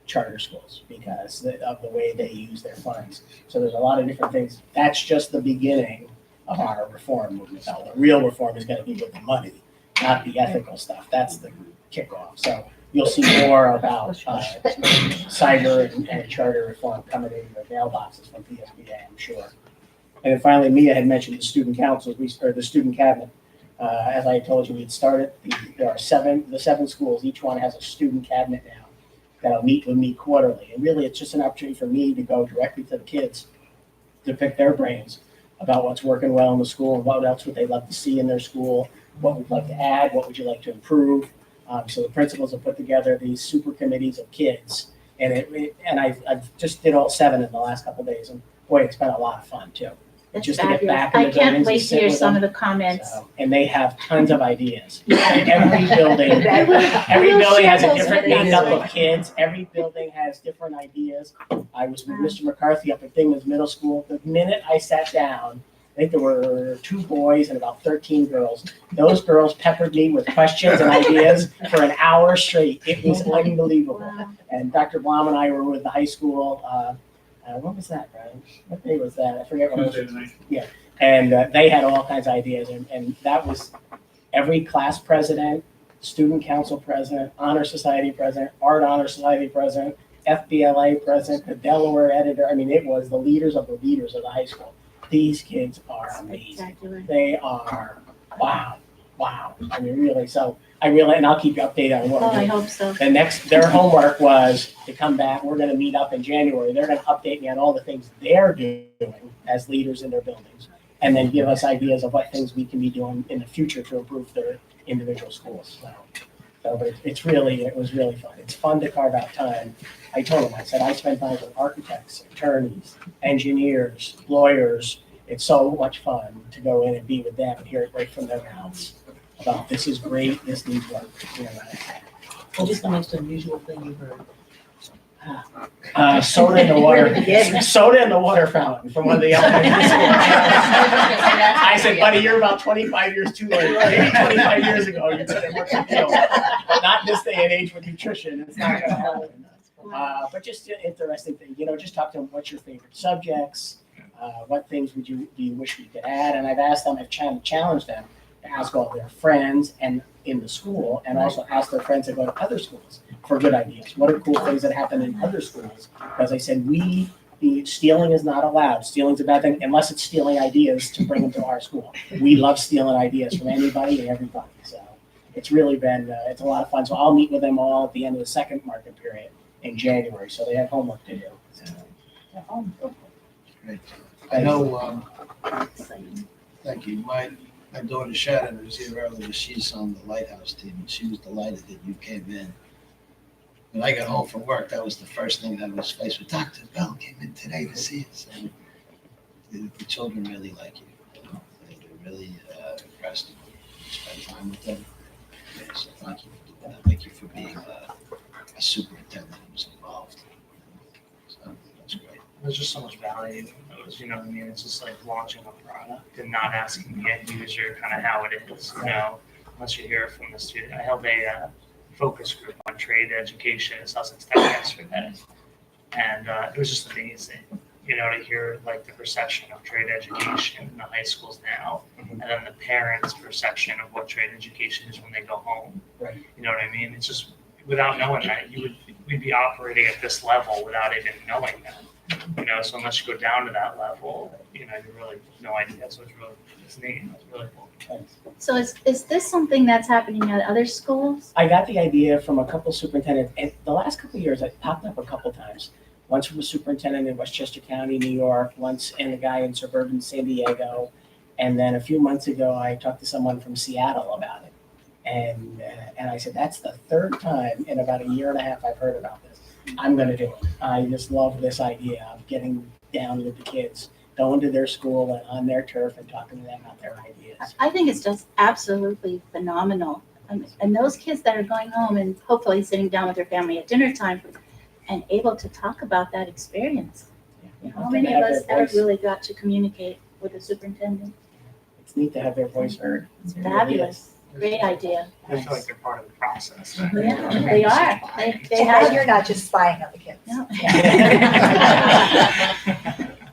charter schools because of the way they use their funds. So there's a lot of different things. That's just the beginning of our reform movement. Now, the real reform is going to be with the money, not the ethical stuff. That's the kickoff. So you'll see more about cyber and charter reform coming in your mailboxes from PSBA, I'm sure. And then finally, Mia had mentioned the student councils, or the student cabinet. As I told you, we had started, there are the seven schools, each one has a student cabinet now that'll meet with me quarterly. And really, it's just an opportunity for me to go directly to the kids to pick their brains about what's working well in the school and what else would they love to see in their school, what would you like to add, what would you like to improve. So the principals have put together these super committees of kids, and I've just did all 7 in the last couple of days, and boy, it's been a lot of fun too. That's Just to get fabulous. back in I the can't buildings wait and to sit hear with some them. of the comments. And they have tons of ideas. Every building, I will has share a those different with us. makeup of kids. Every building has different ideas. I was with Mr. McCarthy up at Bingham's Middle School. The minute I sat down, I think there were 2 boys and about 13 girls. Those girls peppered me with questions and ideas for an hour straight. It was unbelievable. Wow. And Dr. Blom and I were with the high school. What was that, Brian? What day was that? I forget what it was. Tuesday night. Yeah. And they had all kinds of ideas. And that was every class president, student council president, honor society president, art honor society president, FBLA president, the Delaware editor. I mean, it was the leaders of the high school. These kids are amazing. Spectacular. They are, wow. I mean, really. So and I'll keep you updated on what Oh, we're I doing. hope so. Their homework was to come back. We're going to meet up in January. They're going to update me on all the things they're doing as leaders in their buildings, and then give us ideas of what things we can be doing in the future to improve their individual schools. But it was really fun. It's fun to carve out time. I told them, I said, I spend time with architects, attorneys, engineers, lawyers. It's so much fun to go in and be with them and hear it right from their mouths about this is great, this needs work. What is the most unusual thing you heard? Soda in the water. Soda in the water fountain from one of the elementary schools. I said, buddy, you're about 25 years too late. Maybe 25 years ago, you could have worked the deal. But not in this day and age with nutrition. It's not going to happen. But just an interesting thing, just talk to them. What's your favorite subjects? What things do you wish we could add? And I've asked them, I've challenged them to ask all their friends and in the school, and also ask their friends that go to other schools for good ideas. What are cool things that happen in other schools? Because I said, stealing is not allowed. Stealing's a bad thing unless it's stealing ideas to bring them to our school. We love stealing ideas from anybody and everybody. So it's really been, it's a lot of fun. So I'll meet with them all at the end of the second market period in January. So they have homework to do. So, Great. I know, thank you. My daughter Shannon was here earlier. She's on the Lighthouse team, and she was delighted that you came in when I got home from work, that was the first thing that I was faced with. Dr. Bell came in today to see us. And the children really like you. They're really impressed. You spend time with them. So thank you for doing that. Thank you for being a superintendent who's involved. So that's great. There's just so much value. It was, you know what I mean? It's just like launching a product and not asking the end user kind of how it is, you know, unless you hear it from the student. I held a focus group on trade education at Sussex Tech yesterday. And it was just amazing, you know, to hear like the perception of trade education in the high schools now, and then the parents' perception of what trade education is when they go home. Right. You know what I mean? It's just, without knowing that, we'd be operating at this level without even knowing that. You know, so unless you go down to that level, you know, you really no idea. So it's neat. It's really cool. So is this something that's happening at other schools? I got the idea from a couple superintendents, and the last couple of years, it popped up a couple times. Once from a superintendent in Westchester County, New York, once and a guy in suburban San Diego, and then a few months ago, I talked to someone from Seattle about it. And I said, that's the third time in about a year and a half I've heard about this. I'm going to do it. I just love this idea of getting down with the kids, going to their school and on their turf and talking to them about their ideas. I think it's just absolutely phenomenal. And those kids that are going home and hopefully sitting down with their family at dinner time and able to talk about that experience. How many of us ever really got to communicate with the superintendent? It's neat to have their voice heard. It's fabulous. Great idea. I feel like they're part of the process. Yeah, they are. They So now have. you're not just spying on the kids. No.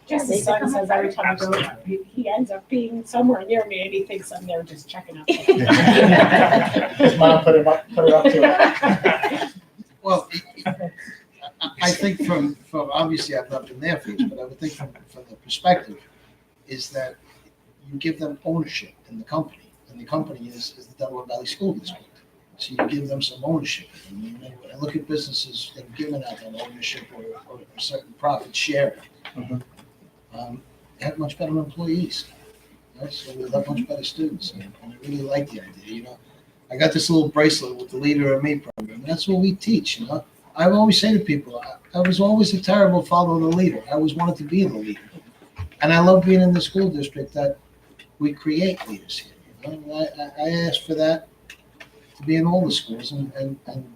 Just son says every time I go, he ends up being somewhere near me and he thinks I'm there just checking up. His mom put her up to it. Well, I think from obviously I've not been there for years, but I would think from the perspective is that you give them ownership in the company, and the company is the Delaware Valley School District. So you give them some ownership. And when I look at businesses that are giving out that ownership or a certain profit share, they have much better employees. Right? So we have much better students, and I really like the idea. You know, I got this little bracelet with the Leader of Me program. And that's what we teach. You know, I always say to people, I was always a terrible follow the leader. I always wanted to be the leader, and I love being in the school district that we create leaders here. You know? I asked for that to be in all the schools, and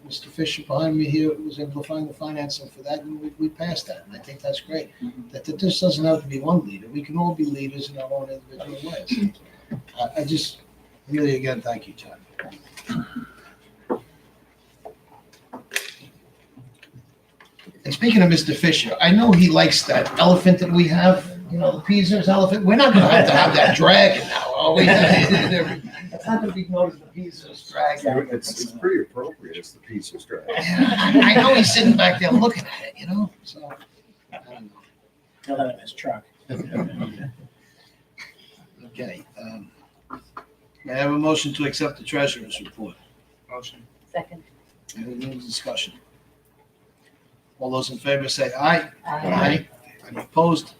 Mr. Fisher behind me here was able to find the financing for that, and we passed that, and I think that's great. That this doesn't have to be one leader. We can all be leaders in our own individual ways. I just really, again, thank you, John. And speaking of Mr. Fisher, I know he likes that elephant that we have, you know, the Peaser's elephant. We're not going to have that dragon now, are we? It's not going to be known as the Peaser's dragon. It's pretty appropriate. It's the Peaser's dragon. I know he's sitting back there looking at it, you know, so. I don't know. He'll have it in his truck. Okay. May I have a motion to accept the treasurer's report? Motion. Second. Any new discussion? All those in favor say aye. Aye. Any opposed?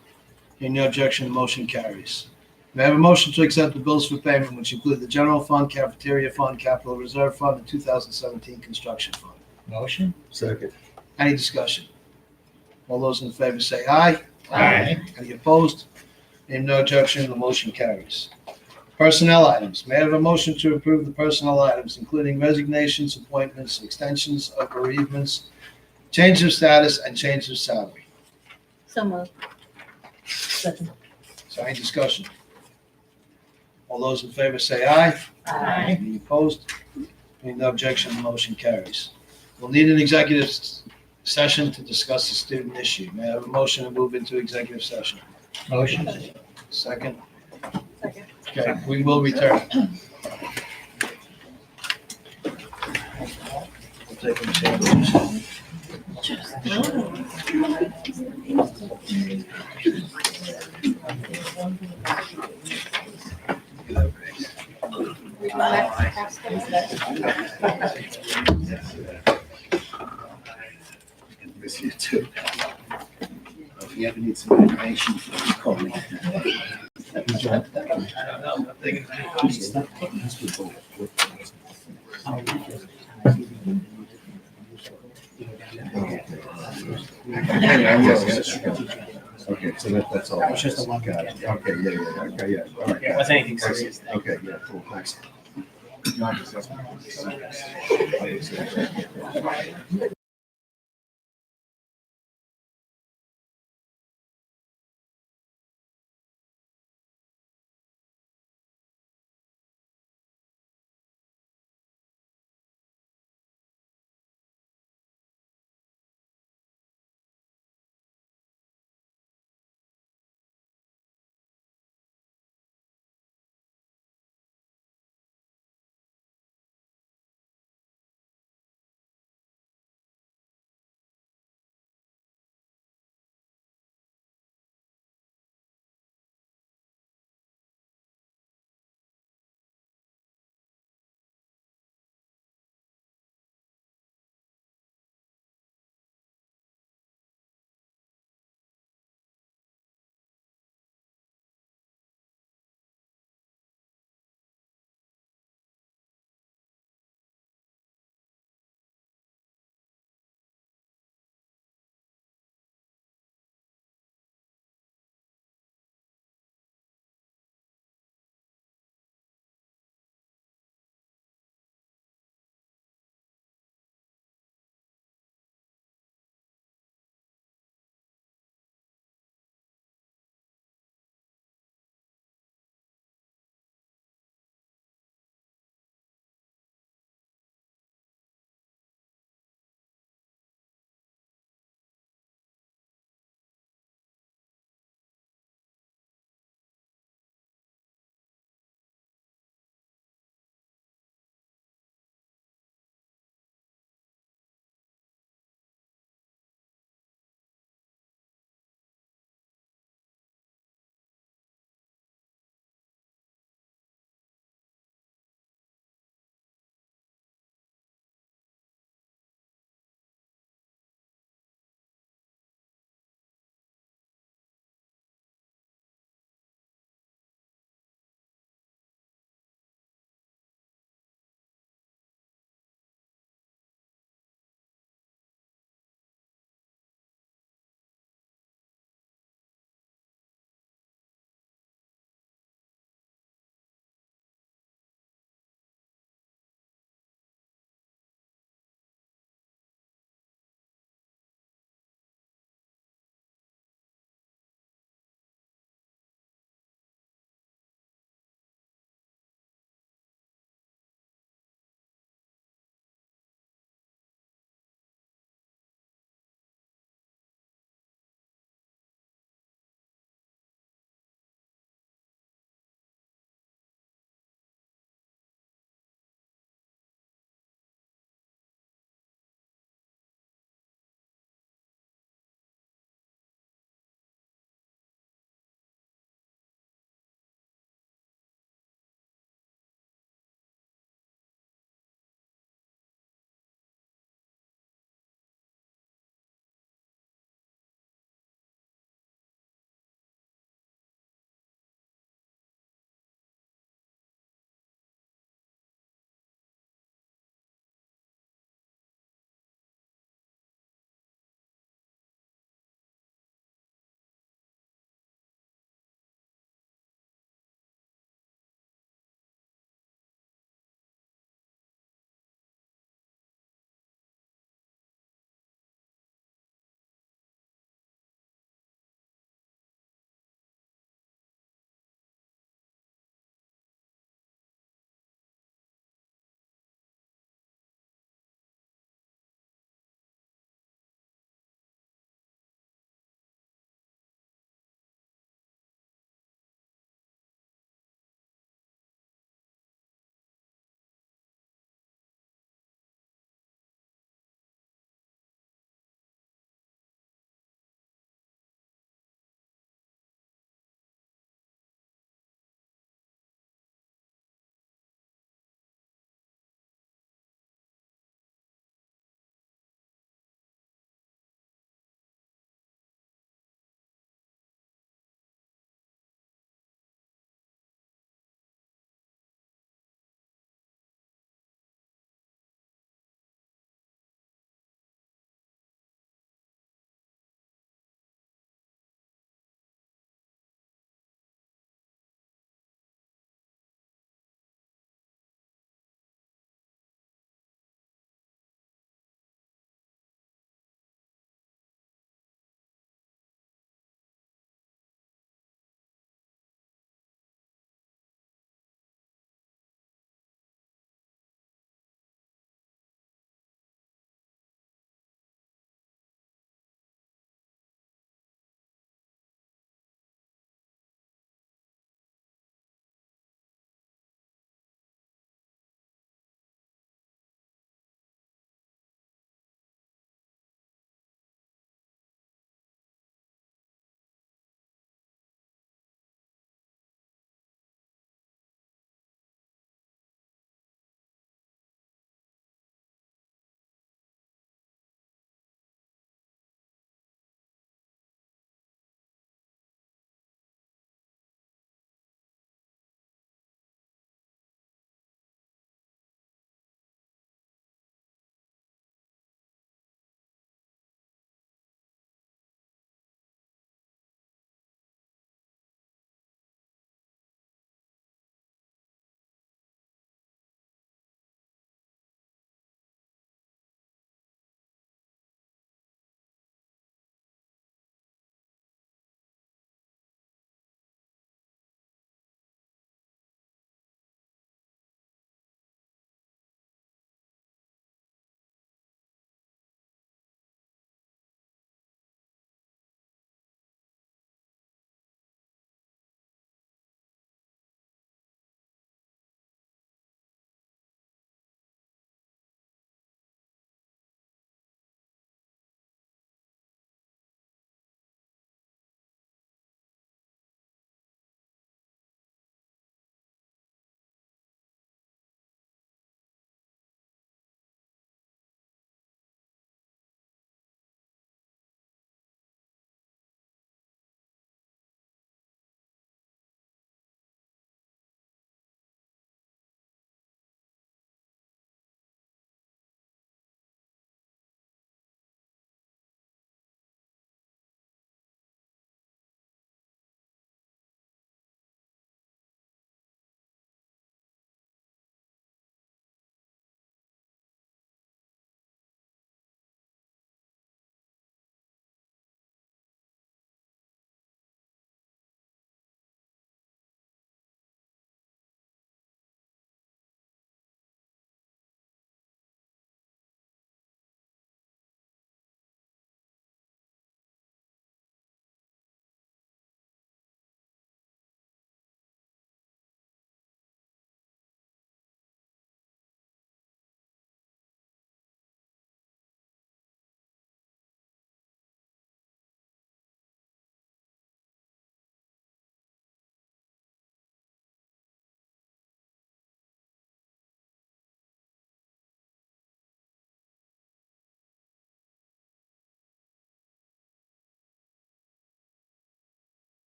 Hearing no objection, the motion carries. May I have a motion to accept the bills for payment, which include the general fund, cafeteria fund, capital reserve fund, and 2017 construction fund? Motion? Second. Any discussion? All those in favor say aye. Aye. Any opposed? Hearing no objection, the motion carries. Personnel items. May I have a motion to approve the personnel items, including resignations, appointments, extensions of bereavements, change of status, and change of salary? So moved. Second. So any discussion? All those in favor say aye. Aye. Any opposed? Hearing no objection, the motion carries. We'll need an executive session to discuss the student issue. May I have a motion to move into executive session? Motion? Second? Second. Okay, we will return. We'll take them chambers. Miss you too. If you ever need some information, call me. Yes, yes. Okay, so that's all. That was just a one Got it. weekend. Okay, okay, yeah, all right. It wasn't anything serious. Okay, yeah, cool, thanks.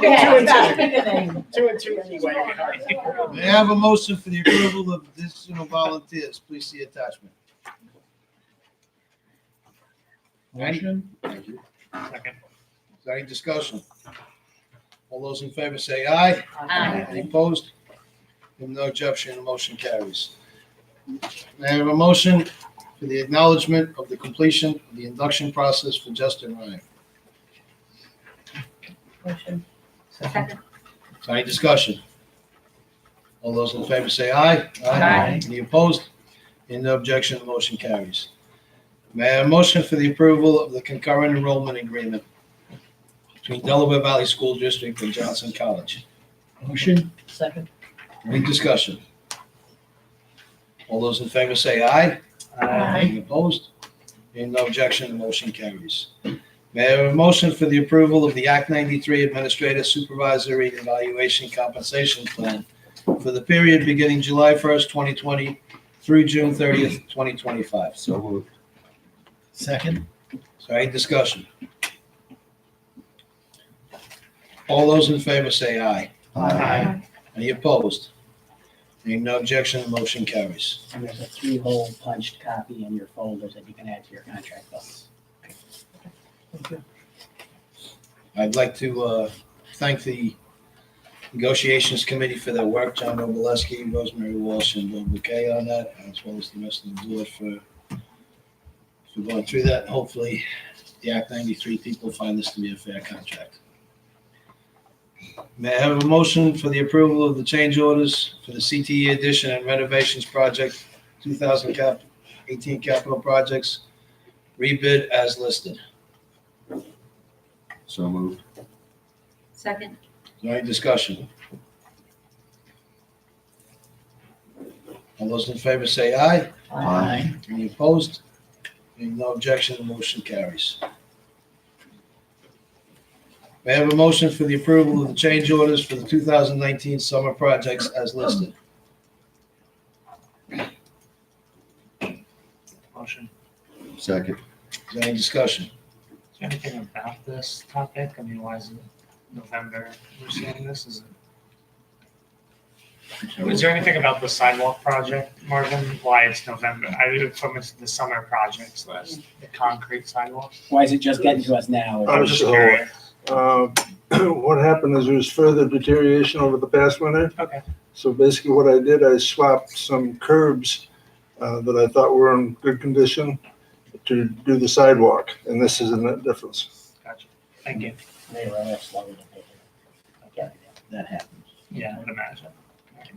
Two and two anyway. May I have a motion for the approval of additional volunteers? Please see attachment. Motion? Thank you. Second. Is there any discussion? All those in favor say aye. Aye. Any opposed? With no objection, the motion carries. May I have a motion for the acknowledgement of the completion of the induction process for Justin Ryan? Motion. Second. Is there any discussion? All those in favor say aye. Aye. Any opposed? In no objection, the motion carries. May I have a motion for the approval of the concurrent enrollment agreement between Delaware Valley School District and Johnson College? Motion? Second. Any discussion? All those in favor say aye. Any opposed? In no objection, the motion carries. May I have a motion for the approval of the Act 93 Administrative Supervisory Evaluation Compensation Plan for the period beginning July 1st, 2020 through June 30th, 2025? So moved. Second? Is there any discussion? All those in favor say aye. Aye. Any opposed? Being no objection, the motion carries. And there's a 3-hole punched copy in your folders that you can add to your contract books. I'd like to thank the negotiations committee for their work, John Nobileski, Rosemary Walsh, and Bill Bouquet on that, as well as the rest of the board for going through that. Hopefully, the Act 93 people find this to be a fair contract. May I have a motion for the approval of the change orders for the CTE addition and renovations project, 2018 capital projects, rebid as listed? So moved. Second. Is there any discussion? All those in favor say aye. Aye. Any opposed? Being no objection, the motion carries. May I have a motion for the approval of the change orders for the 2019 summer projects as listed? Motion. Second. Is there any discussion? Is there anything about this topic? I mean, why is it November we're seeing this? Is there anything about the sidewalk project, Marvin? Why it's November? I mean, from the summer projects list, the concrete sidewalk. Why is it just getting to us now? I'm just curious. What happened is there was further deterioration over the past winter. Okay. So basically what I did, I swapped some curbs that I thought were in good condition to do the sidewalk, and this is a net difference. Gotcha. Thank you. They were a little slower than they did. Okay, that happens. Yeah, I would imagine.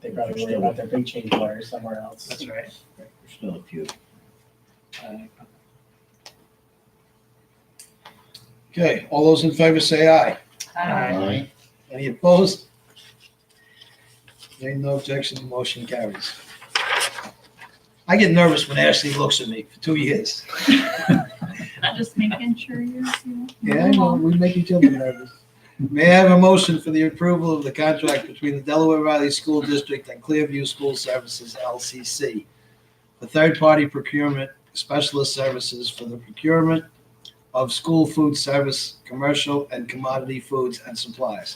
They probably worry about their big change orders somewhere else. That's right. There's still a few. Okay, all those in favor say aye. Aye. Any opposed? Being no objection, the motion carries. I get nervous when Ashley looks at me for 2 years. I'm just making sure you're. Yeah, I know, we make each other nervous. May I have a motion for the approval of the contract between the Delaware Valley School District and Clearview School Services, LCC, for third-party procurement specialist services for the procurement of school food service, commercial, and commodity foods and supplies.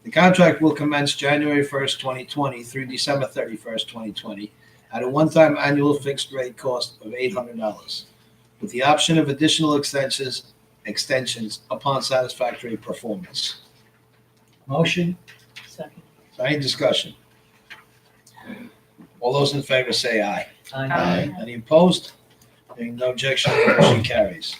The contract will commence January 1st, 2020 through December 31st, 2020 at a one-time annual fixed rate cost of $800, with the option of additional extensions upon satisfactory performance. Motion. Second. Is there any discussion? All those in favor say aye. Aye. Any opposed? Being no objection, the motion carries.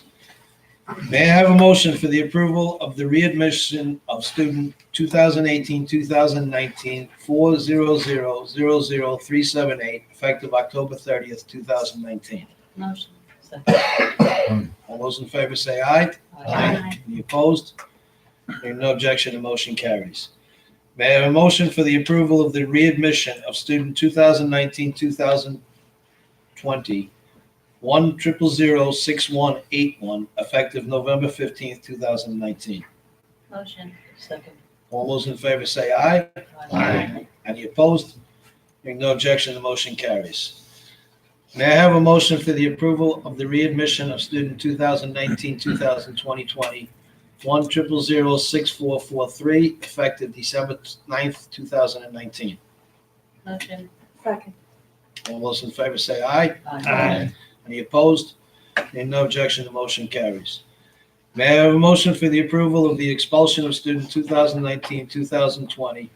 May I have a motion for the approval of the readmission of student 2018-2019 4000378 effective October 30th, 2019? Motion. Second. All those in favor say aye. Aye. Any opposed? Being no objection, the motion carries. May I have a motion for the approval of the readmission of student 2019-2020 1006181 effective November 15th, 2019? Motion. Second. All those in favor say aye. Aye. Any opposed? Being no objection, the motion carries. May I have a motion for the approval of the readmission of student 2019-2020 1006443, effective December 9th, 2019. Motion. Second. All those in favor say aye. Aye. Any opposed? Hearing no objection, the motion carries. May I have a motion for the approval of the expulsion of student 2019-2020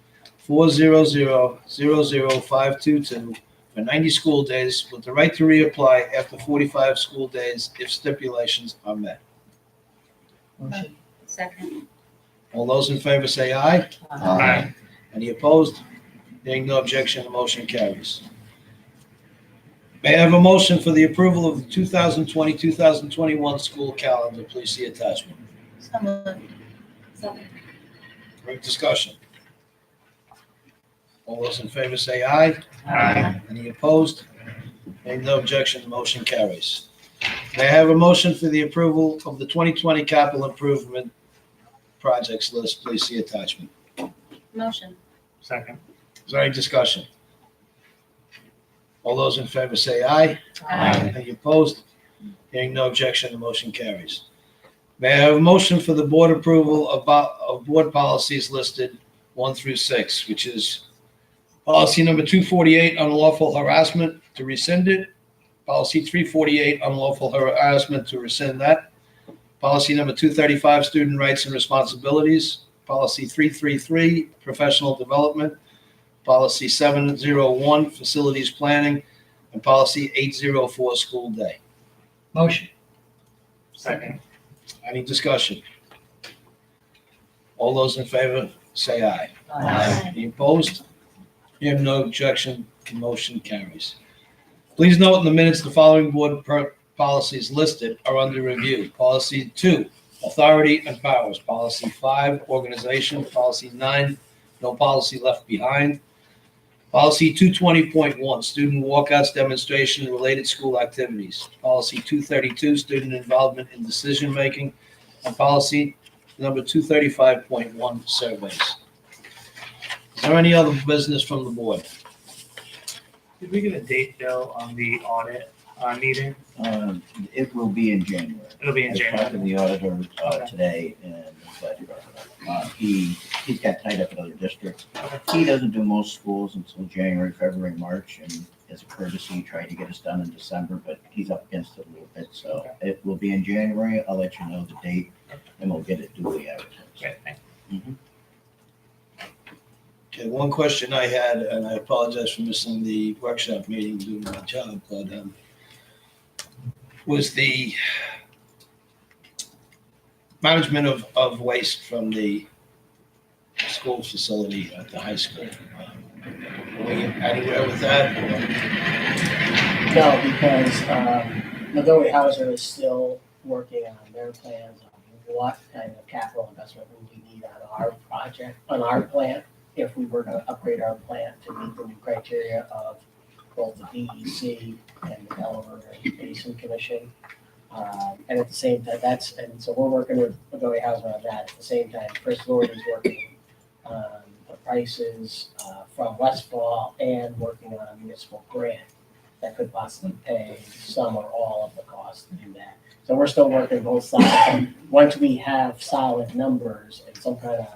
400-00522 for 90 school days with the right to reapply after 45 school days if stipulations are met? Motion. Second. All those in favor say aye. Aye. Any opposed? Hearing no objection, the motion carries. May I have a motion for the approval of the 2020-2021 school calendar? Please see attachment. So moved. Second. Great discussion. All those in favor say aye. Aye. Any opposed? Hearing no objection, the motion carries. May I have a motion for the approval of the 2020 capital improvement projects list? Please see attachment. Motion. Second. Is there any discussion? All those in favor say aye. Aye. Any opposed? Hearing no objection, the motion carries. May I have a motion for the board approval of board policies listed 1 through 6, which is policy number 248, unlawful harassment, to rescind it. Policy 348, unlawful harassment, to rescind that. Policy number 235, student rights and responsibilities. Policy 333, professional development. Policy 701, facilities planning, and policy 804, school day. Motion. Second. Any discussion? All those in favor say aye. Any opposed? Hearing no objection, the motion carries. Please note in the minutes, the following board policies listed are under review. Policy 2, authority and powers. Policy 5, organization. Policy 9, no policy left behind. Policy 220.1, student walkouts, demonstration, and related school activities. Policy 232, student involvement in decision-making. And policy number 235.1, surveys. Is there any other business from the board? Did we get a date, Bill, on the audit meeting? It will be in January. It'll be in I talked to January. the auditor Okay. today, and I'm glad you brought it up. He's got tied up in other districts. He doesn't do most schools until January, February, March, and as a courtesy, he tried to get us done in December, but he's up against it a little bit, so it will be in January. I'll let you know the date, and we'll get it duly advertised. Okay, thank Okay, one question I had, and I apologize for missing the workshop meeting, doing my job, but was the management of waste from the school facility at the high school. Are we anywhere with that? No, because Montgomery Hauser is still working on their plans on what kind of capital investment we need on our project, on our plant, if we were to upgrade our plant to meet the new criteria of both the DEC and the Delaware Basin Commission. And at the same time, and so we're working with Montgomery Hauser on that. At the same time, Chris Lord is working on the prices from Westfall and working on a municipal grant that could possibly pay some or all of the costs to do that. So we're still working both sides. And once we have solid numbers and some kind of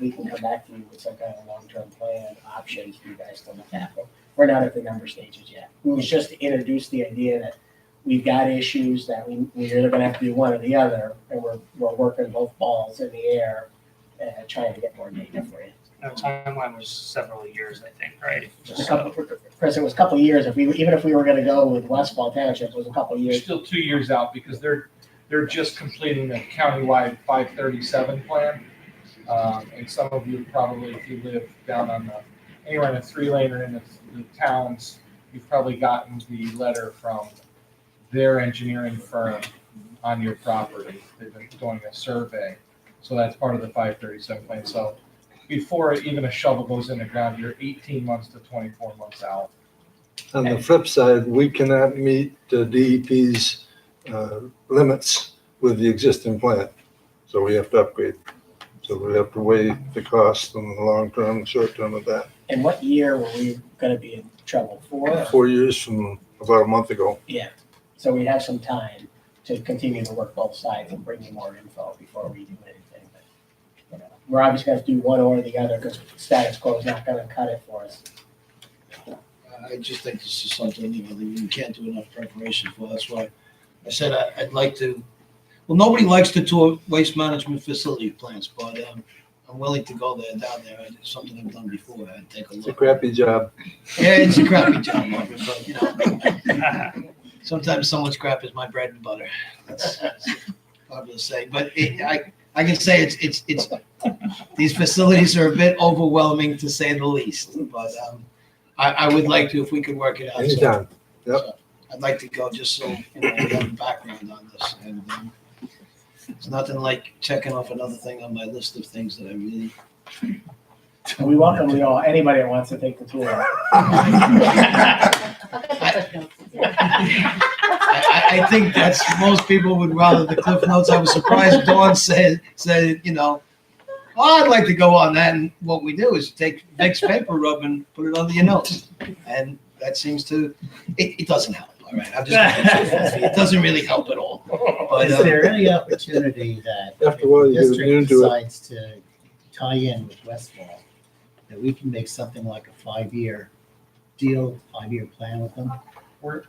we can come back to you with some kind of long-term plan options for you guys to look at. But we're not at the number stages yet. It was just to introduce the idea that we've got issues that we're either gonna have to do one or the other, and we're working both balls in the air, trying to get more data for you. The timeline was several years, I think, right? Just a couple, Chris, it was a couple of years. Even if we were gonna go with Westfall Township, it was a couple of We're years. still 2 years out because they're just completing the countywide 537 plan. And some of you probably, if you live down on anywhere in a 3-lane or in the towns, you've probably gotten the letter from their engineering firm on your property. They've been doing a survey. So that's part of the 537 plan. So before even a shovel goes in the ground, you're 18 months to 24 months out. On the flip side, we cannot meet the DEP's limits with the existing plant, so we have to upgrade. So we have to weigh the cost and the long term, short term of that. And what year were we gonna be in trouble for? 4 years from about a month ago. Yeah, so we have some time to continue to work both sides and bring you more info before we do anything. But, you know, we're obviously gonna do one or the other because status quo is not gonna cut it for us. I just think this is something, you know, that you can't do enough preparation for. That's why I said I'd like to, well, nobody likes to tour waste management facility plants, but I'm willing to go there, down there. It's something I've done before. I'd take a It's a look. crappy job. Yeah, it's a crappy job, Marvin, but, you know, sometimes someone's crap is my bread and butter. That's hard to say, but I can say it's these facilities are a bit overwhelming to say the least, but I would like to, if we could work it out. So- Anytime. Yep. so I'd like to go just so, you know, we have a background on this. And it's nothing like checking off another thing on my list of things that I really. We welcome anybody that wants to take the tour. I think that's, most people would rather the Cliff Notes. I was surprised Dawn said, you know, oh, I'd like to go on that. And what we do is take Vicks paper rub and put it under your notes. And that seems to, it doesn't help. All right, I'm just it doesn't really help at all. But, Is there any opportunity that if After a while, the you get district immune to it. decides to tie in with Westfall, that we can make something like a 5-year deal, 5-year plan with them? We're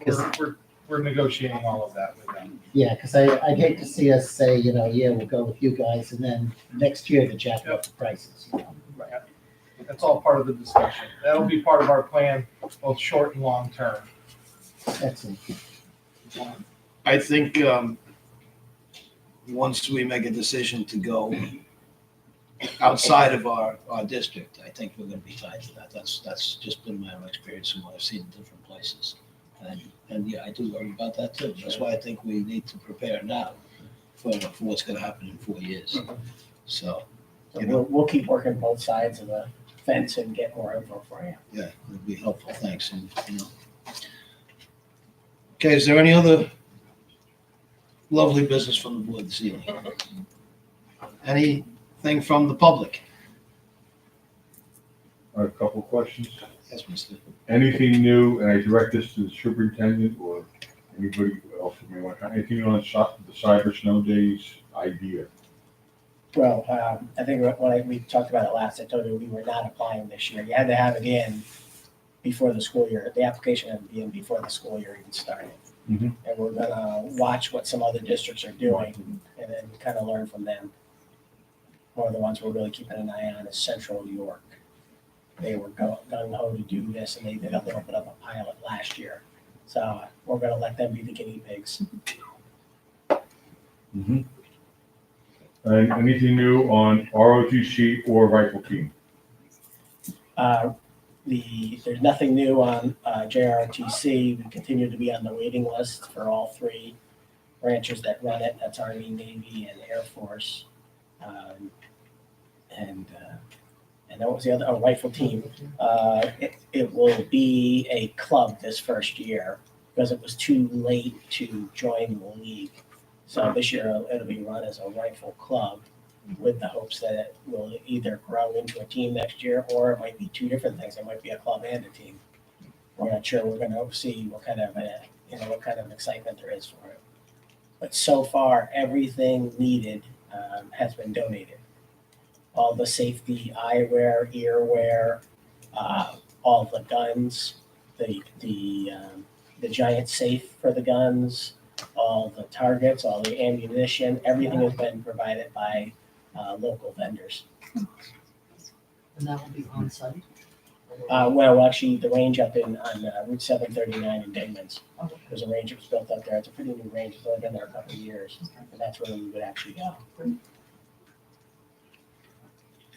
negotiating all of that with them. Yeah, because I'd hate to see us say, you know, yeah, we'll go with you guys, and then next year to jack up the prices. You know? Right. That's all part of the discussion. That'll be part of our plan, both short and long term. Excellent. I think once we make a decision to go outside of our district, I think we're gonna be tied to that. That's just been my own experience and what I've seen in different places. And yeah, I do worry about that too. That's why I think we need to prepare now for what's gonna happen in 4 years. So, So we'll keep working both sides of the fence and get more info for you. yeah, it'd be helpful. Thanks. And, you know. Okay, is there any other lovely business from the board this evening? Anything from the public? A couple of questions. Yes, Mr. Anything new, and I direct this to the superintendent or anybody else who may want to, anything on the Cyber Snow Days idea? Well, I think when we talked about it last, I told you we were not applying this year. You had to have it in before the school year. The application had to be in before the school year even started. Mhm. And we're gonna watch what some other districts are doing and then kind of learn from them. One of the ones we're really keeping an eye on is Central New York. They were gung ho to do this, and they opened up a pilot last year. So we're gonna let them be the guinea pigs. Mm-hmm. And anything new on ROTC or rifle team? There's nothing new on JROTC. We continue to be on the waiting list for all 3 branches that run it. That's Army, Navy, and Air Force. And what was the other? Oh, rifle team. It will be a club this first year because it was too late to join the league. So this year it'll be run as a rifle club with the hopes that it will either grow into a team next year, or it might be 2 different things. It might be a club and a team. We're not sure. We're going to see what kind of excitement there is for it. But so far, everything needed has been donated. All the safety eyewear, earwear, all the guns, the giant safe for the guns, all the targets, all the ammunition, everything has been provided by local vendors. And that will be on site? Well, actually, the range up on Route 739 in Dingman's. There's a range that was built up there. It's a pretty new range. It's only been there a couple of years. And that's where we would actually go.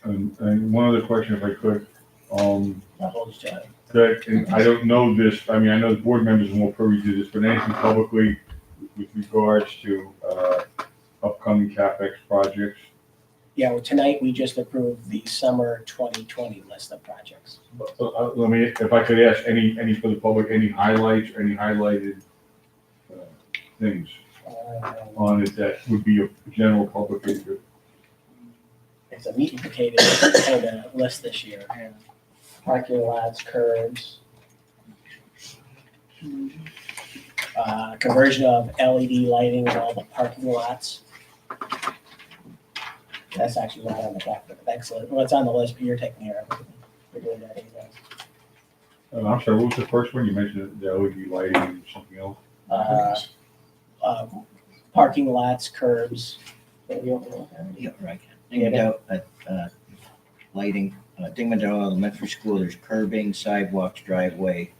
And one other question, if I could, I'll hold you to it. that, and I don't know this, I mean, I know the board members are more privy to this, but anything publicly with regards to upcoming CapEx projects? Yeah, well, tonight we just approved the summer 2020 list of projects. Let me, if I could ask any for the public, any highlights, any highlighted things on it that would be a general public interest? It's a meat and potato kind of list this year. Parking lots, curbs. conversion of LED lighting in all the parking lots. That's actually not on the back, but excellent. What's on the list, but you're taking care of it. We're doing that anyway. I'm sorry, what was the first one? You mentioned the LED lighting and something else. Parking lots, curbs. What do you want to look at? Yeah, right. Dingmanville, lighting, Dingmanville Elementary School, there's curbing, sidewalks, driveway,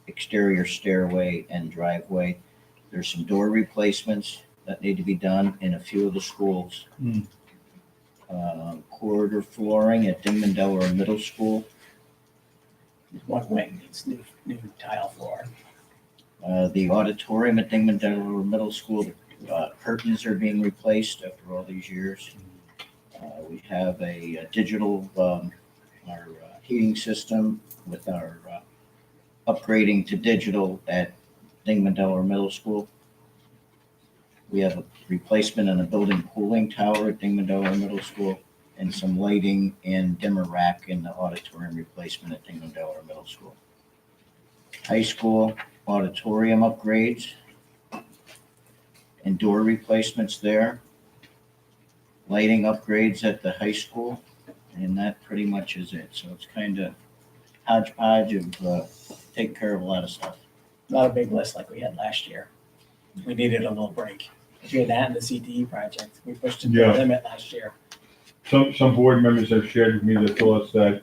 exterior stairway and driveway. There's some door replacements that need to be done in a few of the schools. Corridor flooring at Dingman Middle School. One wing needs new tile floor. The auditorium at Dingman Middle School, curtains are being replaced after all these years. We have a digital, our heating system with our upgrading to digital at Dingman Middle School. We have a replacement in a building cooling tower at Dingman Middle School and some lighting and dimmer rack in the auditorium replacement at Dingman Middle School. High school auditorium upgrades and door replacements there. Lighting upgrades at the high school, and that pretty much is it. So it's kind of hodgepodge of taking care of a lot of stuff. Not a big list like we had last year. We needed a little break. Between that and the CTE project, we pushed it to the Yeah. limit last year. Some board members have shared with me their thoughts that,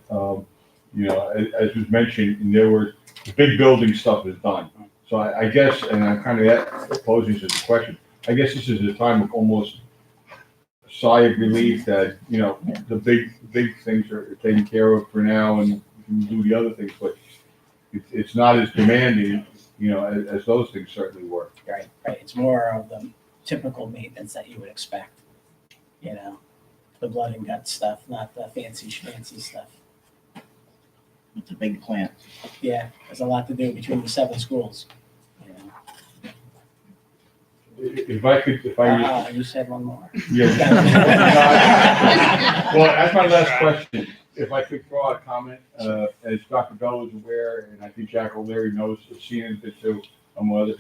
as was mentioned, there were, the big building stuff is done. So I guess, and I'm kind of posing this as a question, I guess this is a time of almost a sigh of relief that, the big things are taken care of for now and we can do the other things, but it's not as demanding, as those things certainly were. Right. It's more of the typical maintenance that you would expect. The blood and guts stuff, not the fancy stuff. It's a big plant. Yeah, there's a lot to do between the 7 schools. If I You said one more. Yeah. Well, that's my last question. If I could throw out a comment, as Dr. Bell is aware, and I think Jack O'Leary knows, has seen it too, among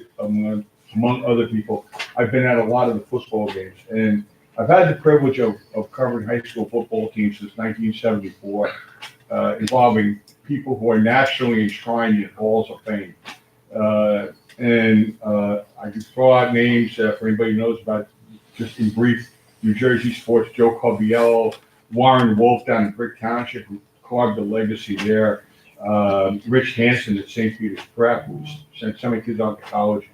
other people, I've been at a lot of the football games, and I've had the privilege of covering high school football teams since 1974, involving people who are nationally enshrined in halls of fame. I can throw out names for anybody who knows about, just in brief, New Jersey sports, Joe Coviello, Warren Wolf down in Brick Township, who carved a legacy there. Rich Hansen at St. Peter's Prep, who sent so many kids out to college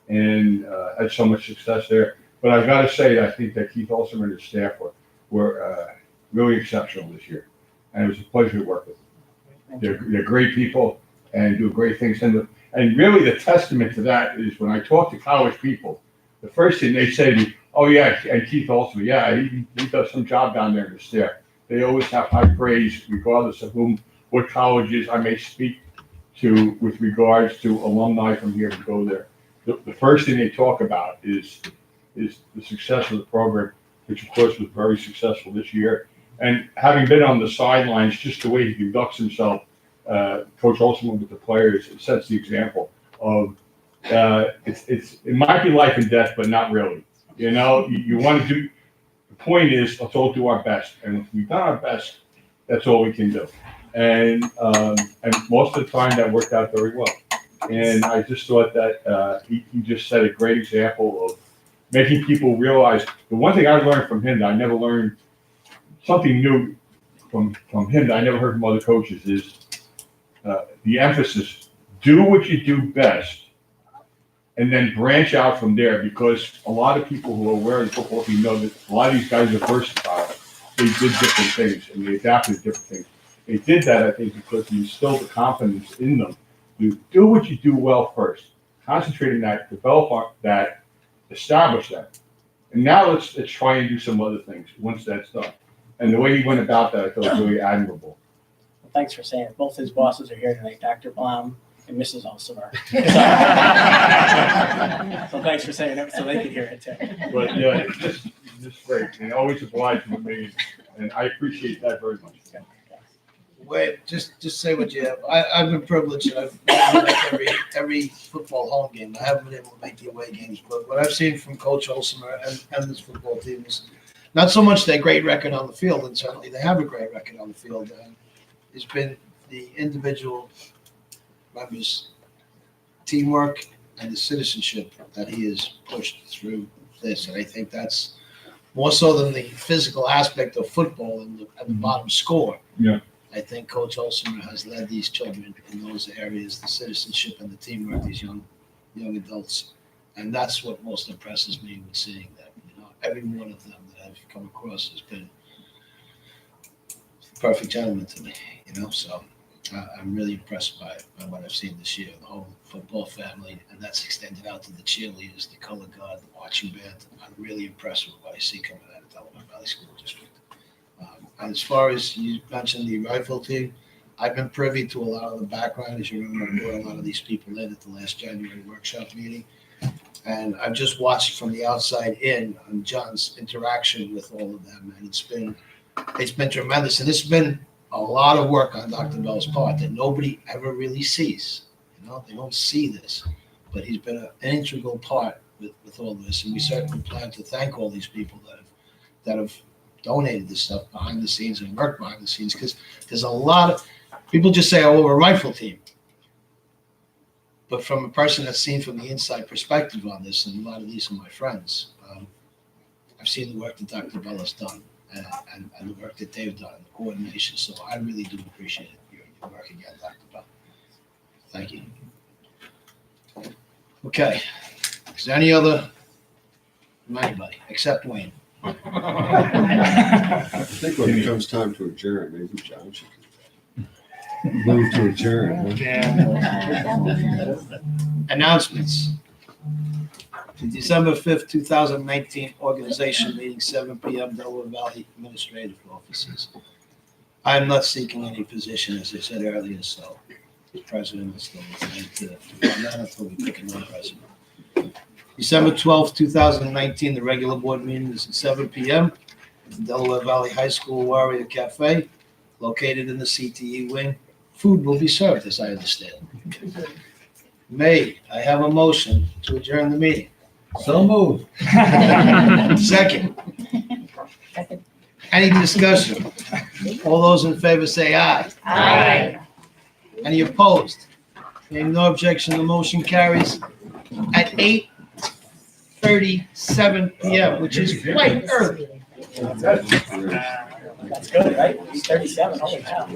and had so much success there. But I've got to say, I think that Keith Olson and his staff were really exceptional this year. And it was a pleasure to work with them. They're great people and do great things. And really the testament to that is when I talk to college people, the first thing they say to me, oh yeah, and Keith Olson, yeah, he does some job down there in the staff. They always have high praise regardless of what colleges I may speak to with regards to alumni from here to go there. The first thing they talk about is the success of the program, which of course was very successful this year. And having been on the sidelines, just the way he conducts himself, Coach Olson with the players, it sets the example of it might be life and death, but not really. You want to do. The point is, let's all do our best, and if we've done our best, that's all we can do. And most of the time, that worked out very well. And I just thought that he just set a great example of making people realize. The one thing I learned from him that I never learned, something new from him that I never heard from other coaches, is the emphasis: do what you do best, and then branch out from there. Because a lot of people who are aware of the football team know that a lot of these guys are versatile. They did different things and they adapted to different things. They did that, I think, because he instilled the confidence in them. You do what you do well first. Concentrate on that, develop that, establish that. And now let's try and do some other things once that's done. And the way he went about that, I thought was really admirable. Well, thanks for saying it. Both his bosses are here tonight, Dr. Blum and Mrs. Olsemer. So thanks for saying it so they can hear it too. But yeah, it's just great. And always obliged with me. And I appreciate that very much. Wait, just say what you have. I've been privileged, and I've been at every football home game. I haven't been able to make the away games, but what I've seen from Coach Olsemer and this football team is not so much their great record on the field, and certainly they have a great record on the field. It's been the individual members' teamwork and the citizenship that he has pushed through this, and I think that's more so than the physical aspect of football and the bottom score. Yeah. I think Coach Olsemer has led these children in those areas, the citizenship and the teamwork, these young adults. And that's what most impresses me with seeing them. You know, every one of them that I've come across has been a perfect gentleman to me, you know, so I'm really impressed by what I've seen this year, the whole football family, and that's extended out to the cheerleaders, the color guard, the marching band. I'm really impressed with what I see coming out of Delaware Valley School District. And as far as you mentioned the rifle team, I've been privy to a lot of the background. As you remember, I brought a lot of these people in at the last January workshop meeting. And I've just watched from the outside in on John's interaction with all of them. And it's been tremendous. And it's been a lot of work on Dr. Bell's part that nobody ever really sees. You know, they don't see this. But he's been an integral part with all of this. And we certainly plan to thank all these people that have donated this stuff behind the scenes and worked behind the scenes, because there's a lot of people just say, oh, we're a rifle team. But from a person that's seen from the inside perspective on this, and a lot of these are my friends, I've seen the work that Dr. Bell has done and the work that they've done, the coordination. So I really do appreciate your work again, Dr. Bell. Thank you. Okay. Is there any other from anybody except Wayne? I think when it comes time to adjourn, maybe John should move to adjourn. Huh? Announcements. The December 5th, 2019 organization meeting, 7 p.m. Delaware Valley Administrative Offices. I am not seeking any position, as I said earlier, so the president is still to run that until we pick a new president. December 12th, 2019, the regular board meeting is at 7 p.m. at the Delaware Valley High School Warrior Cafe, located in the CTE wing. Food will be served, as I understand. May I have a motion to adjourn the meeting? So moved. Second. Any discussion? All those in favor say aye. Aye. Any opposed? Hearing no objection, the motion carries at 8:37 p.m., which is quite early. That's good, right? It's 37, holy cow.